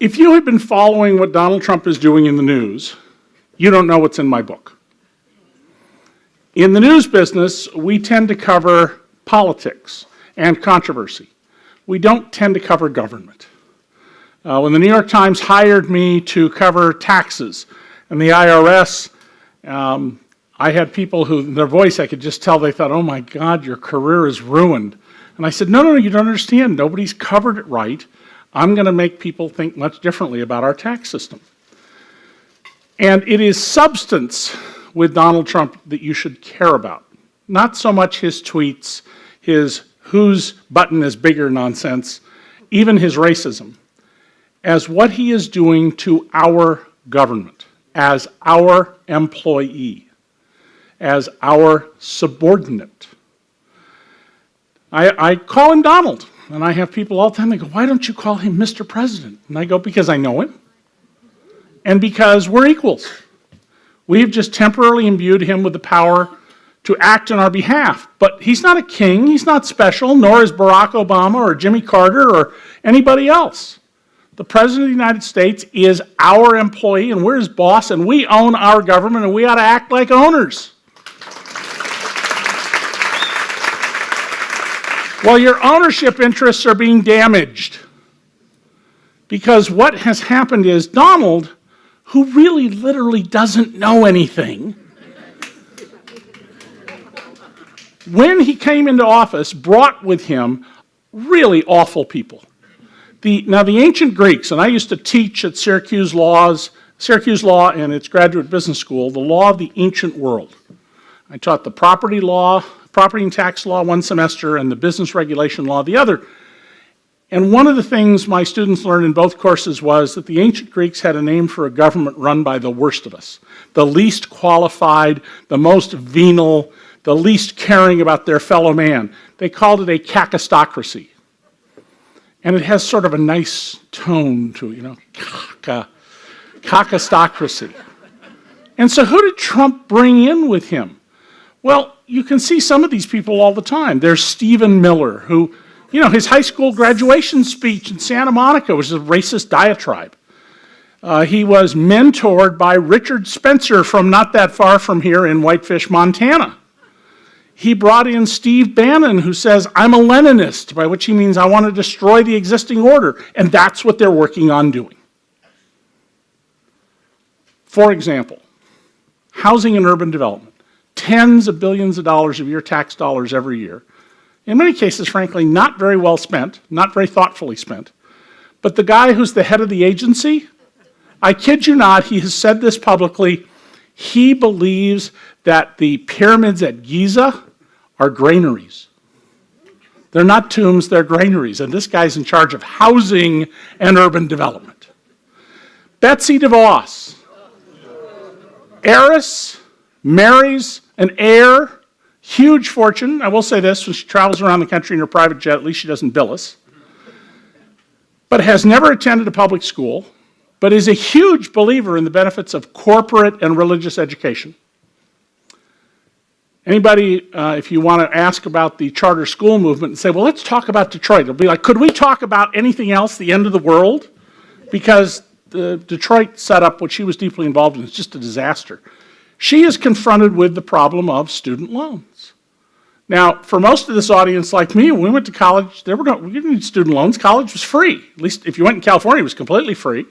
If you had been following what Donald Trump is doing in the news, you don't know what's in my book. In the news business, we tend to cover politics and controversy. We don't tend to cover government. When the New York Times hired me to cover taxes and the IRS, I had people who, in their voice, I could just tell they thought, oh my God, your career is ruined. And I said, no, you don't understand. Nobody's covered it right. I'm going to make people think much differently about our tax system. And it is substance with Donald Trump that you should care about. Not so much his tweets, his whose button is bigger nonsense, even his racism, as what he is doing to our government, as our employee, as our subordinate. I call him Donald, and I have people all the time, they go, why don't you call him Mr. President? And I go, because I know him, and because we're equals. We've just temporarily imbued him with the power to act on our behalf. But he's not a king, he's not special, nor is Barack Obama or Jimmy Carter or anybody else. The President of the United States is our employee, and we're his boss, and we own our government, and we ought to act like owners. Well, your ownership interests are being damaged. Because what has happened is Donald, who really literally doesn't know anything, when he came into office, brought with him really awful people. Now, the ancient Greeks, and I used to teach at Syracuse Law and its graduate business school, the law of the ancient world. I taught the property and tax law one semester and the business regulation law the other. And one of the things my students learned in both courses was that the ancient Greeks had a name for a government run by the worst of us, the least qualified, the most venal, the least caring about their fellow man. They called it a kakistocracy. And it has sort of a nice tone to it, kakistocracy. And so who did Trump bring in with him? Well, you can see some of these people all the time. There's Stephen Miller, who, his high school graduation speech in Santa Monica was a racist diatribe. He was mentored by Richard Spencer from not that far from here in Whitefish, Montana. He brought in Steve Bannon, who says, I'm a Leninist, by which he means I want to destroy the existing order. And that's what they're working on doing. For example, housing and urban development. Tens of billions of dollars of your tax dollars every year. In many cases, frankly, not very well spent, not very thoughtfully spent. But the guy who's the head of the agency, I kid you not, he has said this publicly, he believes that the pyramids at Giza are granaries. They're not tombs, they're granaries. And this guy's in charge of housing and urban development. Betsy DeVos, heiress, marries an heir, huge fortune. I will say this, when she travels around the country in her private jet, at least she doesn't bill us, but has never attended a public school, but is a huge believer in the benefits of corporate and religious education. Anybody, if you want to ask about the charter school movement and say, well, let's talk about Detroit, it'll be like, could we talk about anything else, the end of the world? Because the Detroit setup, which she was deeply involved in, is just a disaster. She is confronted with the problem of student loans. Now, for most of this audience like me, when we went to college, we didn't need student loans. College was free. At least if you went in California, it was completely free.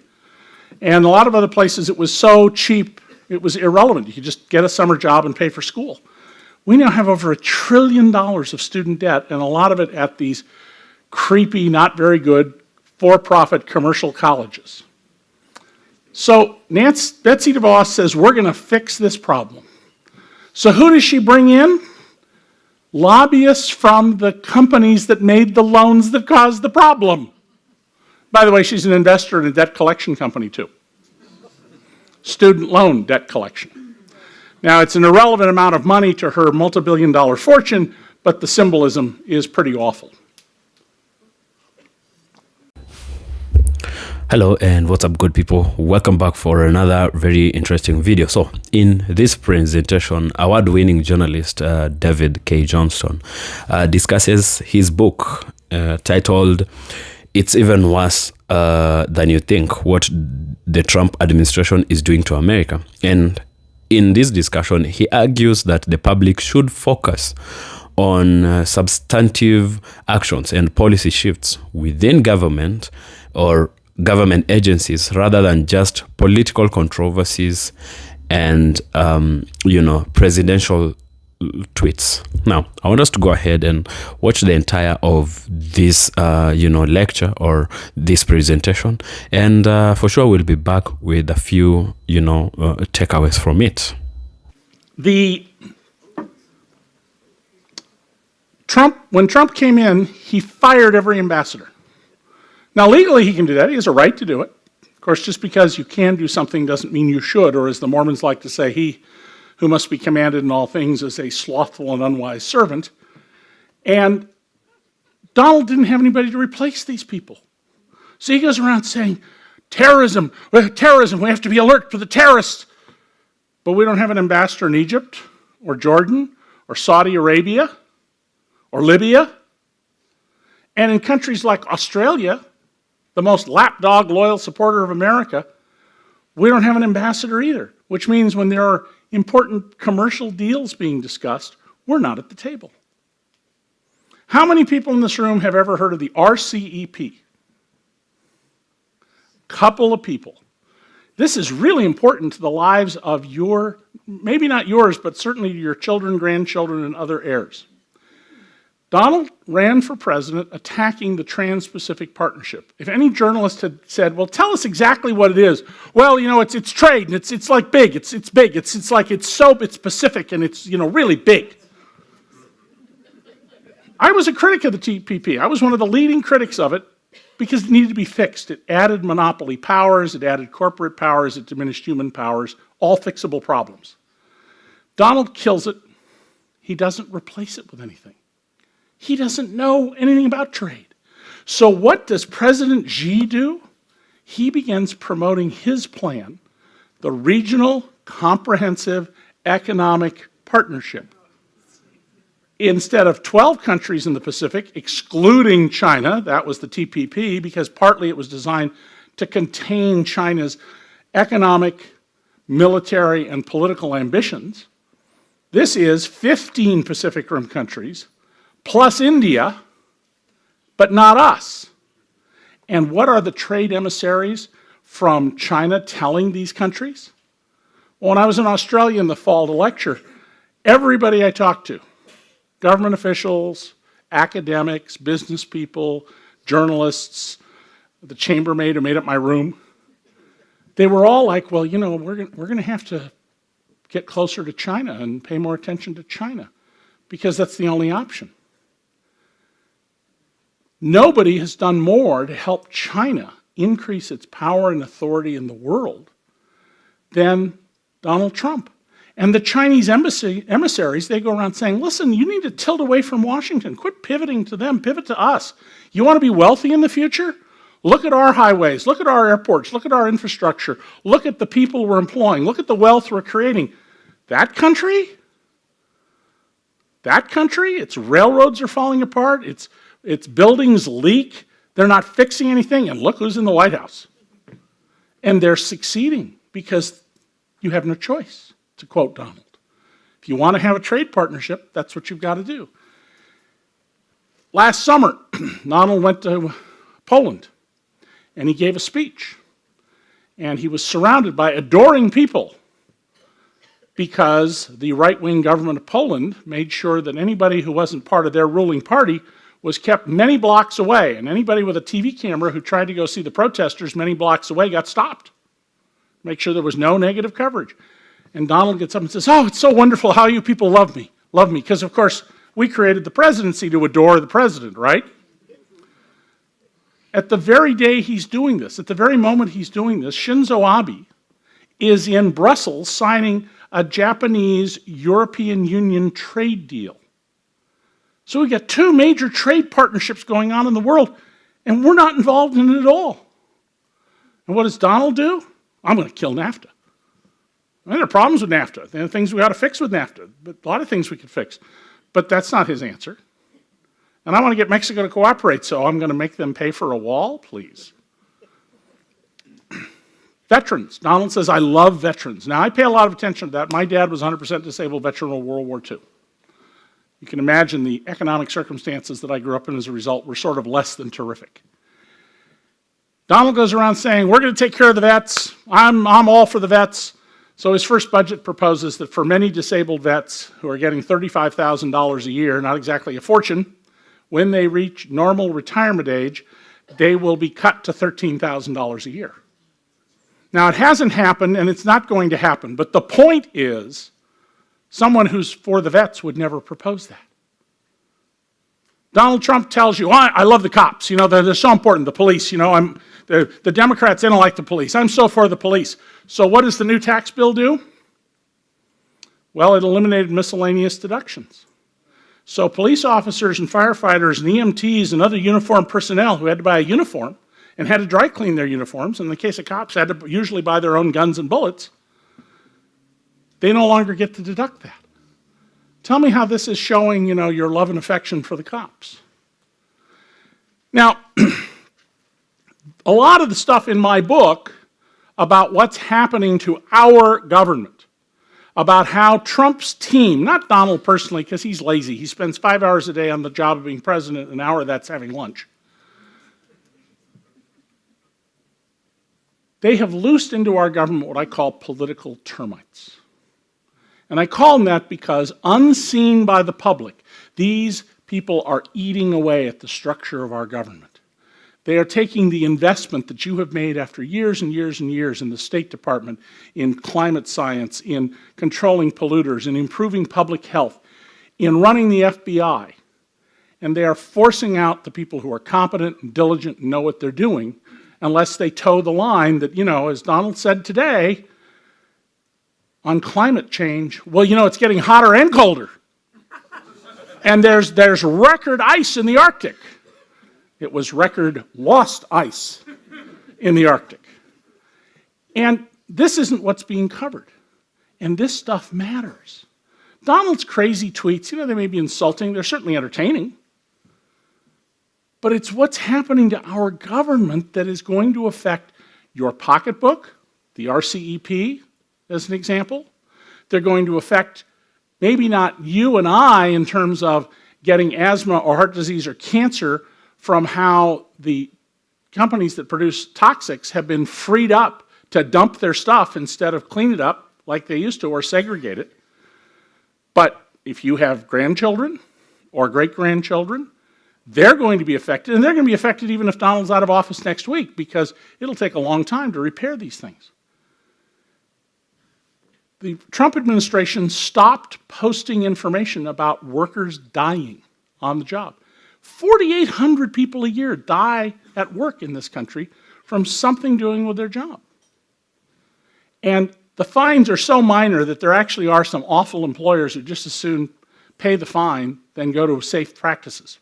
And a lot of other places, it was so cheap, it was irrelevant. You could just get a summer job and pay for school. We now have over $1 trillion of student debt, and a lot of it at these creepy, not very good, for-profit commercial colleges. So Betsy DeVos says, we're going to fix this problem. So who does she bring in? Lobbyists from the companies that made the loans that caused the problem. By the way, she's an investor in a debt collection company too. Student loan debt collection. Now, it's an irrelevant amount of money to her multi-billion-dollar fortune, but the symbolism is pretty awful. Hello and what's up, good people? Welcome back for another very interesting video. So in this presentation, award-winning journalist David Cay Johnston discusses his book titled it's even worse than you think what the Trump administration is doing to America. And in this discussion, he argues that the public should focus on substantive actions and policy shifts within government or government agencies rather than just political controversies and, presidential tweets. Now, I want us to go ahead and watch the entire of this, lecture or this presentation. And for sure, we'll be back with a few, takeaways from it. When Trump came in, he fired every ambassador. Now, legally, he can do that. He has a right to do it. Of course, just because you can do something doesn't mean you should, or as the Mormons like to say, he who must be commanded in all things is a slothful and unwise servant. And Donald didn't have anybody to replace these people. So he goes around saying, terrorism, we have to be alert for the terrorists. But we don't have an ambassador in Egypt, or Jordan, or Saudi Arabia, or Libya. And in countries like Australia, the most lapdog loyal supporter of America, we don't have an ambassador either, which means when there are important commercial deals being discussed, we're not at the table. How many people in this room have ever heard of the RCEP? Couple of people. This is really important to the lives of your, maybe not yours, but certainly your children, grandchildren, and other heirs. Donald ran for president attacking the Trans-Pacific Partnership. If any journalist had said, well, tell us exactly what it is. Well, it's trade, and it's like big, it's big, it's Pacific, and it's, really big. I was a critic of the TPP. I was one of the leading critics of it because it needed to be fixed. It added monopoly powers, it added corporate powers, it diminished human powers, all fixable problems. Donald kills it. He doesn't replace it with anything. He doesn't know anything about trade. So what does President Xi do? He begins promoting his plan, the Regional Comprehensive Economic Partnership. Instead of 12 countries in the Pacific, excluding China, that was the TPP, because partly it was designed to contain China's economic, military, and political ambitions. This is 15 Pacific Rim countries, plus India, but not us. And what are the trade emissaries from China telling these countries? Well, when I was in Australia in the fall to lecture, everybody I talked to, government officials, academics, business people, journalists, the chambermaid who made up my room, they were all like, well, we're going to have to get closer to China and pay more attention to China because that's the only option. Nobody has done more to help China increase its power and authority in the world than Donald Trump. And the Chinese emissaries, they go around saying, listen, you need to tilt away from Washington. Quit pivoting to them. Pivot to us. You want to be wealthy in the future? Look at our highways. Look at our airports. Look at our infrastructure. Look at the people we're employing. Look at the wealth we're creating. That country, its railroads are falling apart. Its buildings leak. They're not fixing anything. And look who's in the White House. And they're succeeding because you have no choice, to quote Donald. If you want to have a trade partnership, that's what you've got to do. Last summer, Donald went to Poland, and he gave a speech. And he was surrounded by adoring people because the right-wing government of Poland made sure that anybody who wasn't part of their ruling party was kept many blocks away, and anybody with a TV camera who tried to go see the protesters many blocks away got stopped. Make sure there was no negative coverage. And Donald gets up and says, oh, it's so wonderful how you people love me, because of course we created the presidency to adore the president, right? At the very day he's doing this, at the very moment he's doing this, Shinzo Abe is in Brussels signing a Japanese-European Union trade deal. So we've got two major trade partnerships going on in the world, and we're not involved in it at all. And what does Donald do? I'm going to kill NAFTA. I mean, there are problems with NAFTA. There are things we ought to fix with NAFTA, but a lot of things we could fix. But that's not his answer. And I want to get Mexico to cooperate, so I'm going to make them pay for a wall, please. Veterans. Donald says, I love veterans. Now, I pay a lot of attention to that. My dad was 100% disabled veteran of World War II. You can imagine the economic circumstances that I grew up in as a result were sort of less than terrific. Donald goes around saying, we're going to take care of the vets. I'm all for the vets. So his first budget proposes that for many disabled vets who are getting $35,000 a year, not exactly a fortune, when they reach normal retirement age, they will be cut to $13,000 a year. Now, it hasn't happened, and it's not going to happen, but the point is, someone who's for the vets would never propose that. Donald Trump tells you, I love the cops, they're so important, the police, the Democrats, they don't like the police. I'm so for the police. So what does the new tax bill do? Well, it eliminated miscellaneous deductions. So police officers and firefighters and EMTs and other uniformed personnel who had to buy a uniform and had to dry clean their uniforms, in the case of cops, had to usually buy their own guns and bullets, they no longer get to deduct that. Tell me how this is showing, your love and affection for the cops. Now, a lot of the stuff in my book about what's happening to our government, about how Trump's team, not Donald personally, because he's lazy, he spends 5 hours a day on the job of being president, an hour that's having lunch. They have loosed into our government what I call political termites. And I call them that because, unseen by the public, these people are eating away at the structure of our government. They are taking the investment that you have made after years and years and years in the State Department, in climate science, in controlling polluters, in improving public health, in running the FBI, and they are forcing out the people who are competent and diligent and know what they're doing, unless they toe the line that, as Donald said today, on climate change, well, it's getting hotter and colder. And there's record ice in the Arctic. It was record lost ice in the Arctic. And this isn't what's being covered. And this stuff matters. Donald's crazy tweets, they may be insulting, they're certainly entertaining. But it's what's happening to our government that is going to affect your pocketbook, the RCEP, as an example. They're going to affect maybe not you and I in terms of getting asthma or heart disease or cancer from how the companies that produce toxics have been freed up to dump their stuff instead of clean it up like they used to or segregate it. But if you have grandchildren or great-grandchildren, they're going to be affected, and they're going to be affected even if Donald's out of office next week, because it'll take a long time to repair these things. The Trump administration stopped posting information about workers dying on the job. 4,800 people a year die at work in this country from something doing with their job. And the fines are so minor that there actually are some awful employers who just as soon pay the fine than go to safe practices.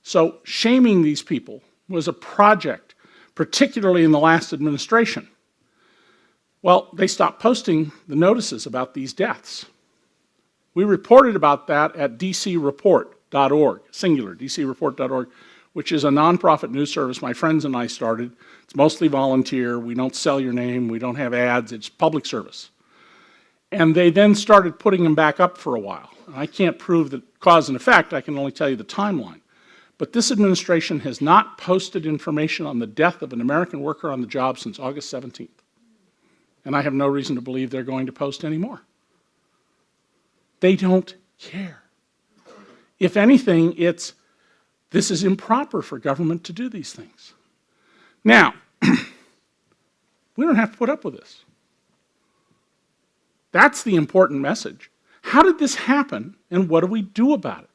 So shaming these people was a project, particularly in the last administration. Well, they stopped posting the notices about these deaths. We reported about that at dcreport.org, singular, dcreport.org, which is a nonprofit news service my friends and I started. It's mostly volunteer. We don't sell your name. We don't have ads. It's public service. And they then started putting them back up for a while. I can't prove the cause and effect. I can only tell you the timeline. But this administration has not posted information on the death of an American worker on the job since August 17th. And I have no reason to believe they're going to post any more. They don't care. If anything, this is improper for government to do these things. Now, we don't have to put up with this. That's the important message. How did this happen, and what do we do about it?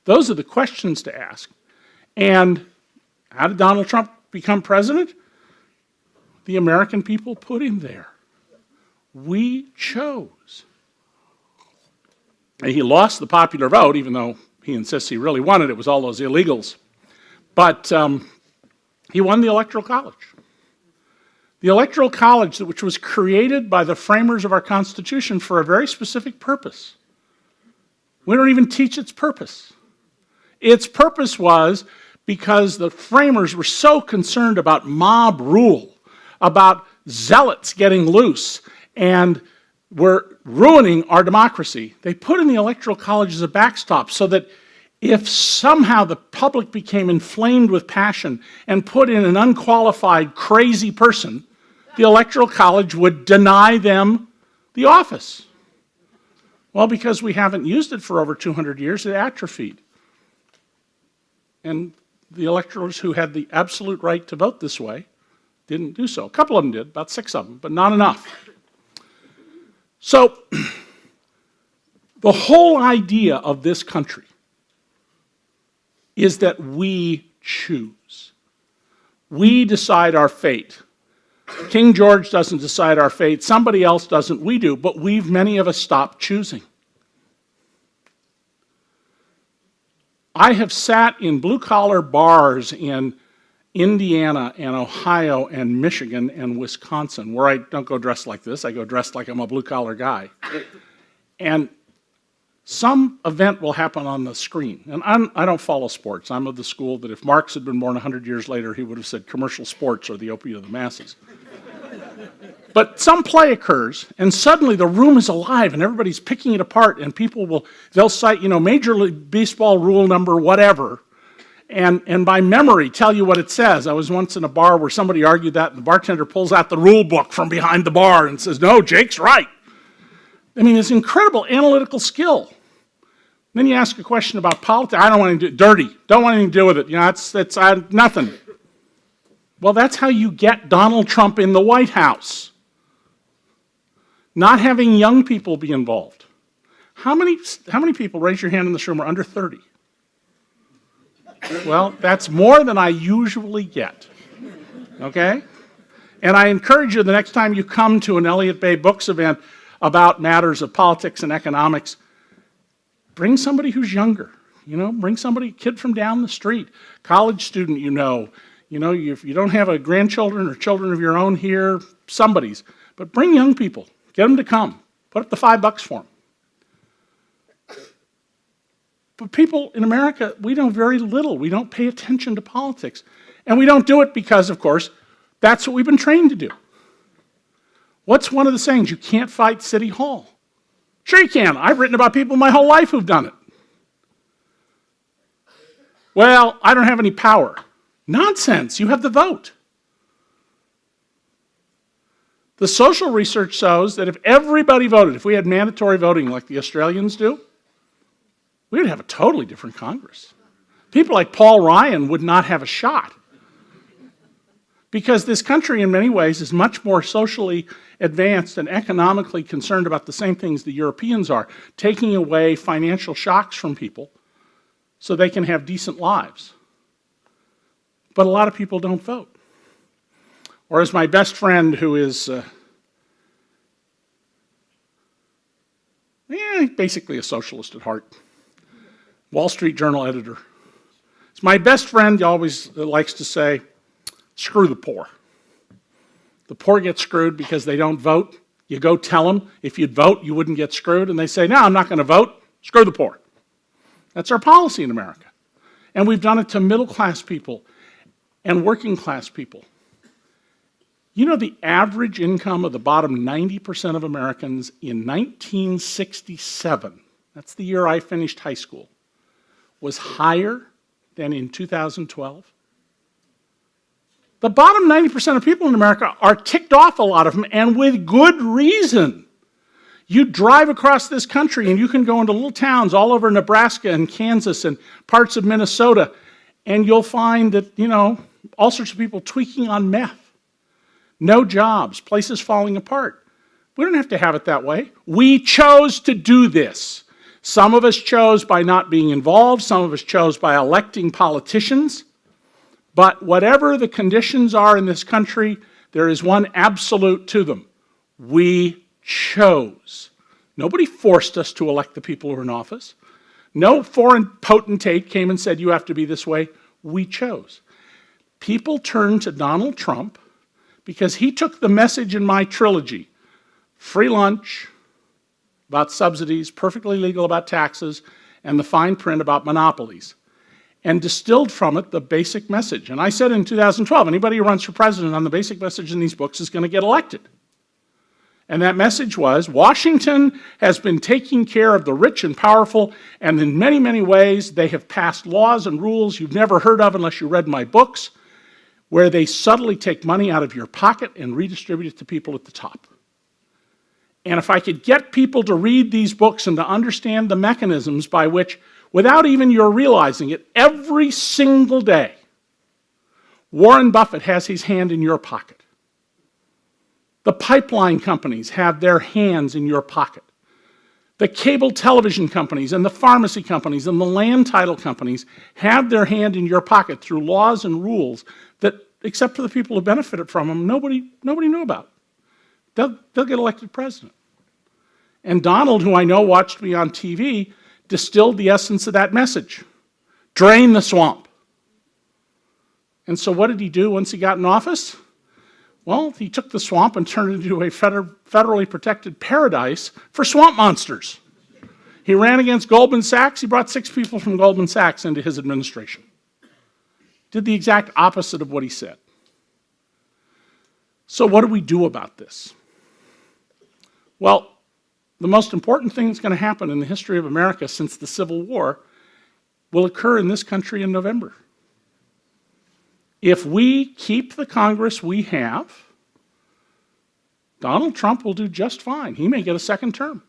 Those are the questions to ask. And how did Donald Trump become president? The American people put him there. We chose. And he lost the popular vote, even though he insists he really won it. It was all those illegals. But he won the Electoral College. The Electoral College, which was created by the framers of our Constitution for a very specific purpose. We don't even teach its purpose. Its purpose was because the framers were so concerned about mob rule, about zealots getting loose, and were ruining our democracy. They put in the Electoral College as a backstop so that if somehow the public became inflamed with passion and put in an unqualified, crazy person, the Electoral College would deny them the office. Well, because we haven't used it for over 200 years, it atrophied. And the electors who had the absolute right to vote this way didn't do so. A couple of them did, about 6 of them, but not enough. So, the whole idea of this country is that we choose. We decide our fate. King George doesn't decide our fate. Somebody else doesn't. We do. But many of us stopped choosing. I have sat in blue-collar bars in Indiana and Ohio and Michigan and Wisconsin, where I don't go dressed like this. I go dressed like I'm a blue-collar guy. And some event will happen on the screen. And I don't follow sports. I'm of the school that if Marx had been born 100 years later, he would have said commercial sports are the opiate of the masses. But some play occurs, and suddenly the room is alive, and everybody's picking it apart, and they'll cite, Major League Baseball rule number whatever, and by memory tell you what it says. I was once in a bar where somebody argued that, and the bartender pulls out the rule book from behind the bar and says, "No, Jake's right." I mean, it's incredible analytical skill. Then you ask a question about politics. I don't want anything to do dirty. Don't want anything to do with it. It's nothing. Well, that's how you get Donald Trump in the White House. Not having young people be involved. How many people, raise your hand in this room, are under 30? Well, that's more than I usually get. Okay? And I encourage you, the next time you come to an Elliott Bay Books event about matters of politics and economics, bring somebody who's younger. Bring a kid from down the street, college student if you don't have grandchildren or children of your own here, somebody's. But bring young people. Get them to come. Put up the $5 for them. But people in America, we know very little. We don't pay attention to politics. And we don't do it because, of course, that's what we've been trained to do. What's one of the sayings? You can't fight City Hall. Sure you can. I've written about people my whole life who've done it. Well, I don't have any power. Nonsense. You have the vote. The social research shows that if everybody voted, if we had mandatory voting like the Australians do, we would have a totally different Congress. People like Paul Ryan would not have a shot. Because this country, in many ways, is much more socially advanced and economically concerned about the same things the Europeans are, taking away financial shocks from people so they can have decent lives. But a lot of people don't vote. Or as my best friend, who is basically a socialist at heart, Wall Street Journal editor. It's my best friend, he always likes to say, screw the poor. The poor get screwed because they don't vote. You go tell them, if you'd vote, you wouldn't get screwed. And they say, no, I'm not going to vote. Screw the poor. That's our policy in America. And we've done it to middle-class people and working-class people. The average income of the bottom 90% of Americans in 1967, that's the year I finished high school, was higher than in 2012. The bottom 90% of people in America are ticked off, a lot of them, and with good reason. You drive across this country and you can go into little towns all over Nebraska and Kansas and parts of Minnesota, and you'll find that, all sorts of people tweaking on meth. No jobs, places falling apart. We don't have to have it that way. We chose to do this. Some of us chose by not being involved. Some of us chose by electing politicians. But whatever the conditions are in this country, there is one absolute to them. We chose. Nobody forced us to elect the people who are in office. No foreign potentate came and said, you have to be this way. We chose. People turned to Donald Trump because he took the message in my trilogy, free lunch, about subsidies, perfectly legal about taxes, and the fine print about monopolies. and distilled from it the basic message. And I said in 2012, anybody who runs for president on the basic message in these books is going to get elected. And that message was, Washington has been taking care of the rich and powerful, and in many, many ways, they have passed laws and rules you've never heard of unless you read my books, where they subtly take money out of your pocket and redistribute it to people at the top. And if I could get people to read these books and to understand the mechanisms by which, without even your realizing it, every single day, Warren Buffett has his hand in your pocket. The pipeline companies have their hands in your pocket. The cable television companies and the pharmacy companies and the land title companies have their hand in your pocket through laws and rules that, except for the people who benefited from them, nobody knew about. They'll get elected president. And Donald, who I know watched me on TV, distilled the essence of that message. Drain the swamp. And so what did he do once he got in office? Well, he took the swamp and turned it into a federally protected paradise for swamp monsters. He ran against Goldman Sachs. He brought 6 people from Goldman Sachs into his administration. Did the exact opposite of what he said. So what do we do about this? Well, the most important thing that's going to happen in the history of America since the Civil War will occur in this country in November. If we keep the Congress we have, Donald Trump will do just fine. He may get a second term.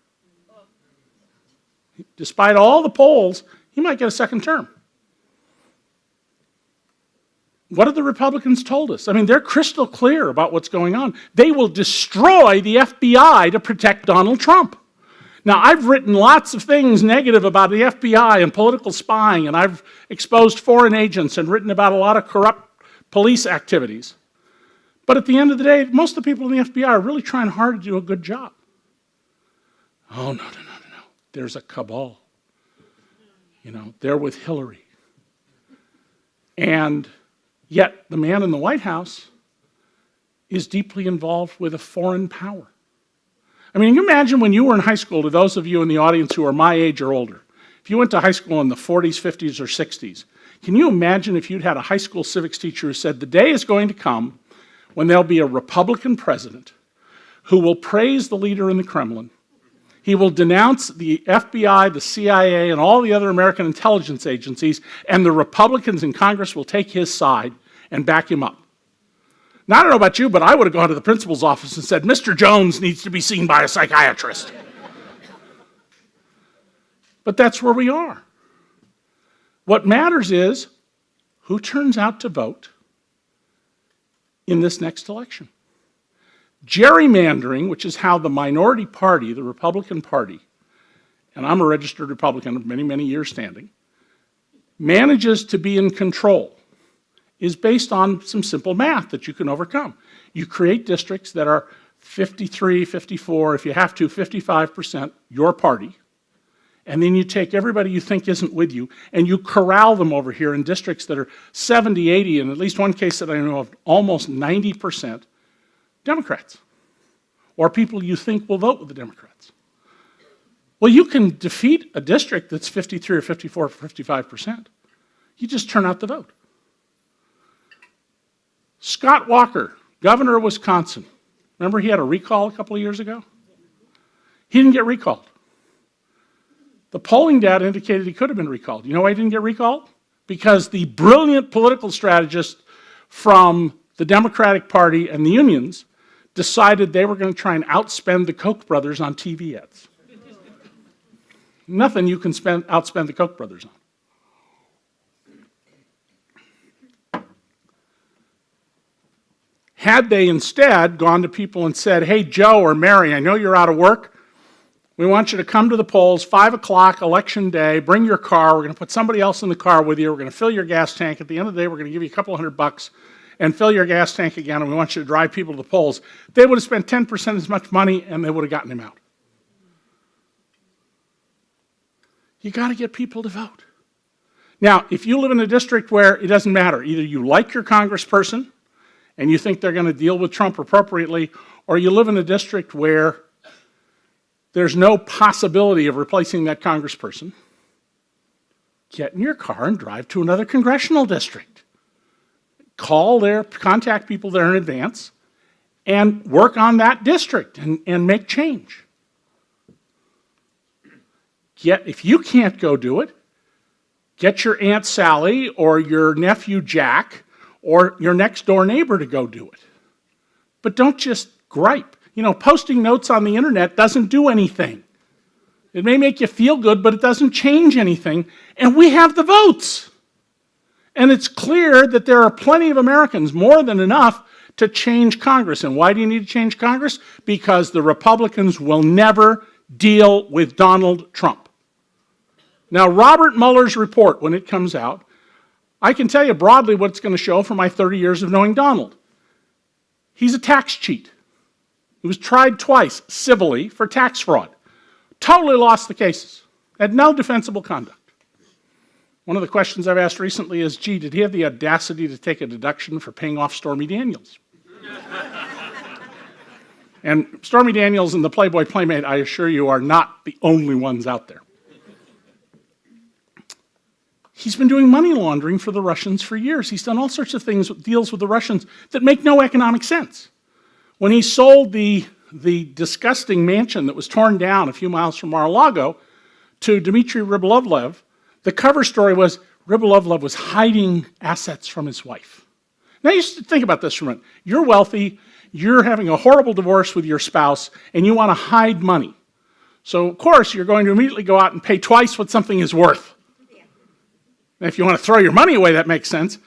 Despite all the polls, he might get a second term. What have the Republicans told us? I mean, they're crystal clear about what's going on. They will destroy the FBI to protect Donald Trump. Now, I've written lots of things negative about the FBI and political spying, and I've exposed foreign agents and written about a lot of corrupt police activities. But at the end of the day, most of the people in the FBI are really trying hard to do a good job. Oh, no. There's a cabal. They're with Hillary. And yet, the man in the White House is deeply involved with a foreign power. I mean, can you imagine when you were in high school, to those of you in the audience who are my age or older, if you went to high school in the 40s, 50s, or 60s, can you imagine if you'd had a high school civics teacher who said, the day is going to come when there'll be a Republican president who will praise the leader in the Kremlin, he will denounce the FBI, the CIA, and all the other American intelligence agencies, and the Republicans in Congress will take his side and back him up. Now, I don't know about you, but I would have gone to the principal's office and said, Mr. Jones needs to be seen by a psychiatrist. But that's where we are. What matters is who turns out to vote in this next election. Gerrymandering, which is how the minority party, the Republican Party, and I'm a registered Republican of many, many years standing, manages to be in control, is based on some simple math that you can overcome. You create districts that are 53, 54, if you have to, 55% your party, and then you take everybody you think isn't with you, and you corral them over here in districts that are 70, 80, and at least one case that I know of, almost 90% Democrats, or people you think will vote with the Democrats. Well, you can defeat a district that's 53 or 54 or 55%. You just turn out the vote. Scott Walker, governor of Wisconsin. Remember he had a recall a couple of years ago? He didn't get recalled. The polling data indicated he could have been recalled. You know why he didn't get recalled? Because the brilliant political strategist from the Democratic Party and the unions decided they were going to try and outspend the Koch brothers on TV ads. Nothing you can outspend the Koch brothers on. Had they instead gone to people and said, hey, Joe or Mary, I know you're out of work. We want you to come to the polls, 5 o'clock, election day, bring your car. We're going to put somebody else in the car with you. We're going to fill your gas tank. At the end of the day, we're going to give you a couple $100 and fill your gas tank again, and we want you to drive people to the polls. They would have spent 10% as much money, and they would have gotten him out. You got to get people to vote. Now, if you live in a district where it doesn't matter, either you like your congressperson and you think they're going to deal with Trump appropriately, or you live in a district where there's no possibility of replacing that congressperson, Get in your car and drive to another congressional district. Contact people there in advance, and work on that district and make change. If you can't go do it, get your Aunt Sally or your nephew Jack or your next door neighbor to go do it. But don't just gripe. Posting notes on the internet doesn't do anything. It may make you feel good, but it doesn't change anything. And we have the votes. And it's clear that there are plenty of Americans, more than enough, to change Congress. And why do you need to change Congress? Because the Republicans will never deal with Donald Trump. Now, Robert Mueller's report, when it comes out, I can tell you broadly what it's going to show from my 30 years of knowing Donald. He's a tax cheat. He was tried twice, civilly, for tax fraud. Totally lost the cases. Had no defensible conduct. One of the questions I've asked recently is, did he have the audacity to take a deduction for paying off Stormy Daniels? And Stormy Daniels and the Playboy Playmate, I assure you, are not the only ones out there. He's been doing money laundering for the Russians for years. He's done all sorts of deals with the Russians that make no economic sense. When he sold the disgusting mansion that was torn down a few miles from Mar-a-Lago to Dmitry Rybolovlev, the cover story was Rybolovlev was hiding assets from his wife. Now you think about this for a minute. You're wealthy, you're having a horrible divorce with your spouse, and you want to hide money. So of course you're going to immediately go out and pay twice what something is worth. And if you want to throw your money away, that makes sense.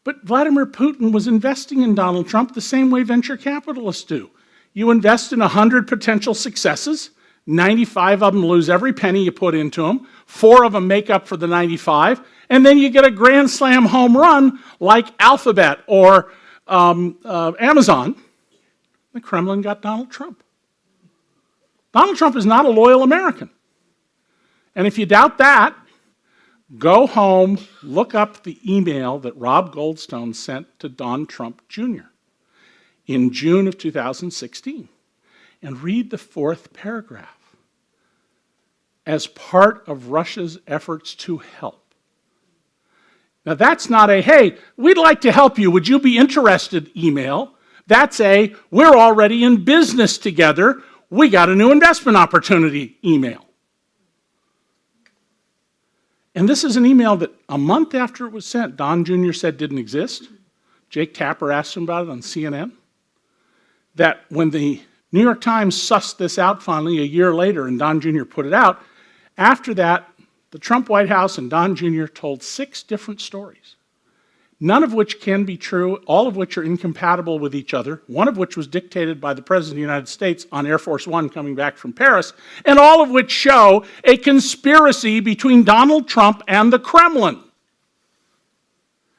But Vladimir Putin was investing in Donald Trump the same way venture capitalists do. You invest in 100 potential successes, 95 of them lose every penny you put into them, 4 of them make up for the 95, and then you get a grand slam home run like Alphabet or Amazon. The Kremlin got Donald Trump. Donald Trump is not a loyal American. And if you doubt that, go home, look up the email that Rob Goldstone sent to Don Trump Jr. in June of 2016, and read the 4th paragraph. As part of Russia's efforts to help. Now that's not a, hey, we'd like to help you, would you be interested email. That's a, we're already in business together, we got a new investment opportunity email. And this is an email that a month after it was sent, Don Jr. said didn't exist. Jake Tapper asked him about it on CNN. That when the New York Times sussed this out finally a year later and Don Jr. put it out, after that, the Trump White House and Don Jr. told 6 different stories, none of which can be true, all of which are incompatible with each other, one of which was dictated by the President of the United States on Air Force One coming back from Paris, and all of which show a conspiracy between Donald Trump and the Kremlin.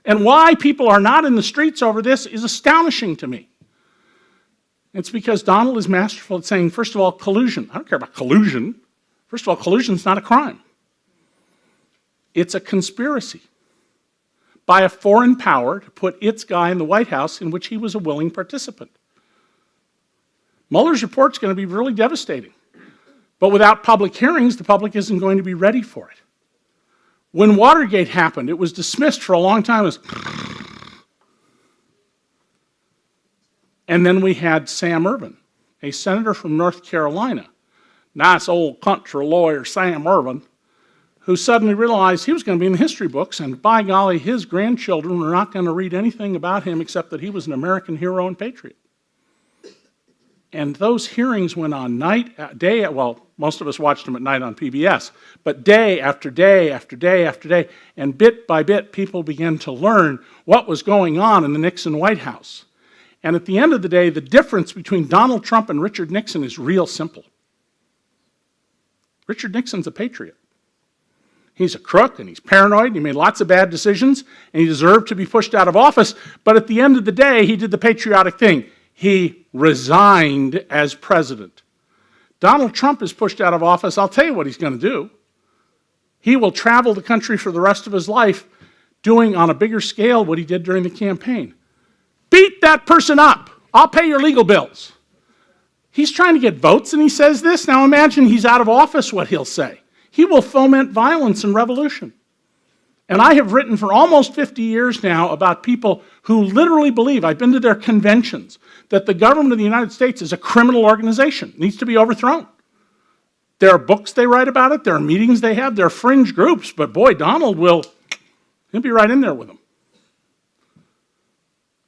And why people are not in the streets over this is astonishing to me. It's because Donald is masterful at saying, first of all, collusion. I don't care about collusion. First of all, collusion is not a crime. It's a conspiracy by a foreign power to put its guy in the White House in which he was a willing participant. Mueller's report is going to be really devastating. But without public hearings, the public isn't going to be ready for it. When Watergate happened, it was dismissed for a long time as... And then we had Sam Ervin, a senator from North Carolina, nice old country lawyer Sam Ervin, who suddenly realized he was going to be in the history books, and by golly, his grandchildren were not going to read anything about him except that he was an American hero and patriot. And those hearings went on day, well, most of us watched them at night on PBS, but day after day after day after day, and bit by bit, people began to learn what was going on in the Nixon White House. And at the end of the day, the difference between Donald Trump and Richard Nixon is real simple. Richard Nixon's a patriot. He's a crook, and he's paranoid, and he made lots of bad decisions, and he deserved to be pushed out of office, but at the end of the day, he did the patriotic thing. He resigned as president. Donald Trump is pushed out of office. I'll tell you what he's going to do. He will travel the country for the rest of his life doing on a bigger scale what he did during the campaign. Beat that person up. I'll pay your legal bills. He's trying to get votes, and he says this. Now imagine he's out of office, what he'll say. He will foment violence and revolution. And I have written for almost 50 years now about people who literally believe, I've been to their conventions, that the government of the United States is a criminal organization, needs to be overthrown. There are books they write about it, there are meetings they have, there are fringe groups, but boy, he'll be right in there with them.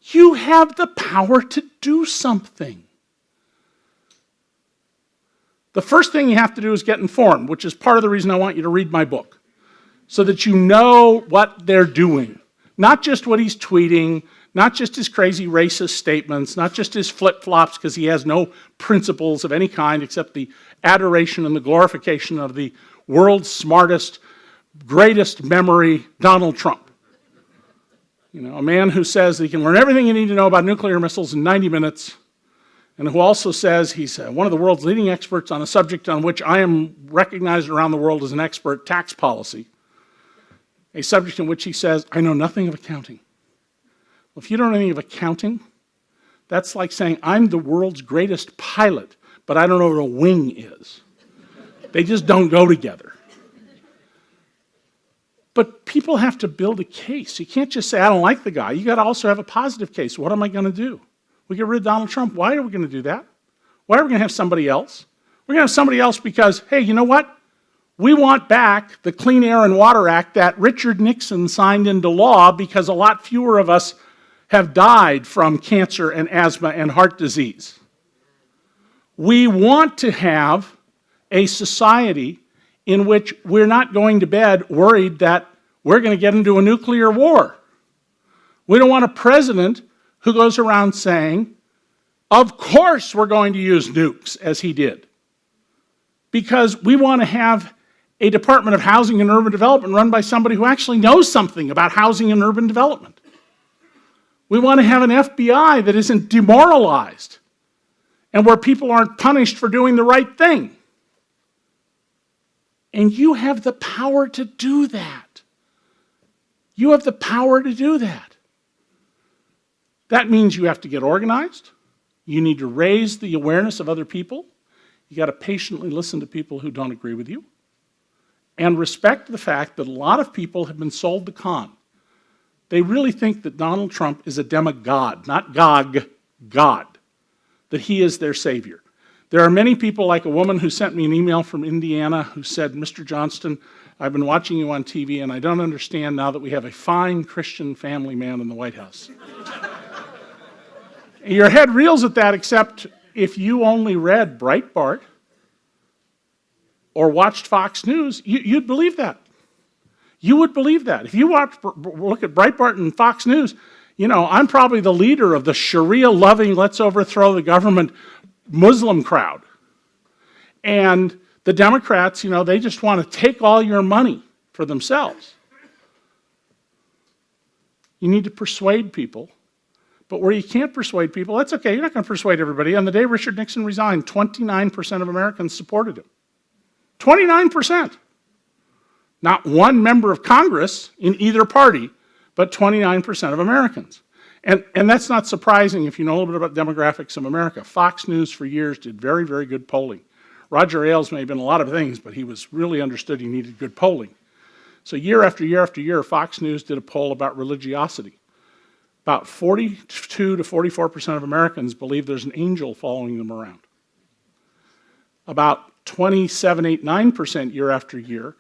You have the power to do something. The first thing you have to do is get informed, which is part of the reason I want you to read my book, so that you know what they're doing. Not just what he's tweeting, not just his crazy racist statements, not just his flip-flops because he has no principles of any kind except the adoration and the glorification of the world's smartest, greatest memory, Donald Trump. You know, a man who says that he can learn everything you need to know about nuclear missiles in 90 minutes, and who also says he's one of the world's leading experts on a subject on which I am recognized around the world as an expert, tax policy. A subject in which he says, I know nothing of accounting. Well, if you don't know anything of accounting, that's like saying, I'm the world's greatest pilot, but I don't know what a wing is. They just don't go together. But people have to build a case. You can't just say, I don't like the guy. You got to also have a positive case. What am I going to do? We get rid of Donald Trump. Why are we going to do that? Why are we going to have somebody else? We're going to have somebody else because, hey, you know what? We want back the Clean Air and Water Act that Richard Nixon signed into law because a lot fewer of us have died from cancer and asthma and heart disease. We want to have a society in which we're not going to bed worried that we're going to get into a nuclear war. We don't want a president who goes around saying, of course we're going to use nukes, as he did. Because we want to have a Department of Housing and Urban Development run by somebody who actually knows something about housing and urban development. We want to have an FBI that isn't demoralized and where people aren't punished for doing the right thing. And you have the power to do that. You have the power to do that. That means you have to get organized. You need to raise the awareness of other people. You got to patiently listen to people who don't agree with you. And respect the fact that a lot of people have been sold the con. They really think that Donald Trump is a demigod, not God, that he is their savior. There are many people, like a woman who sent me an email from Indiana who said, Mr. Johnston, I've been watching you on TV and I don't understand now that we have a fine Christian family man in the White House. Your head reels at that, except if you only read Breitbart or watched Fox News, you'd believe that. You would believe that. If you look at Breitbart and Fox News, you know, I'm probably the leader of the Sharia-loving, let's overthrow the government Muslim crowd. And the Democrats, you know, they just want to take all your money for themselves. You need to persuade people. But where you can't persuade people, that's okay. You're not going to persuade everybody. On the day Richard Nixon resigned, 29% of Americans supported him. 29%. Not one member of Congress in either party, but 29% of Americans. And that's not surprising if you know a little bit about demographics of America. Fox News for years did very, very good polling. Roger Ailes may have been a lot of things, but he was really understood he needed good polling. So year after year after year, Fox News did a poll about religiosity. About 42 to 44% of Americans believe there's an angel following them around. About 27, 8, 9% year after year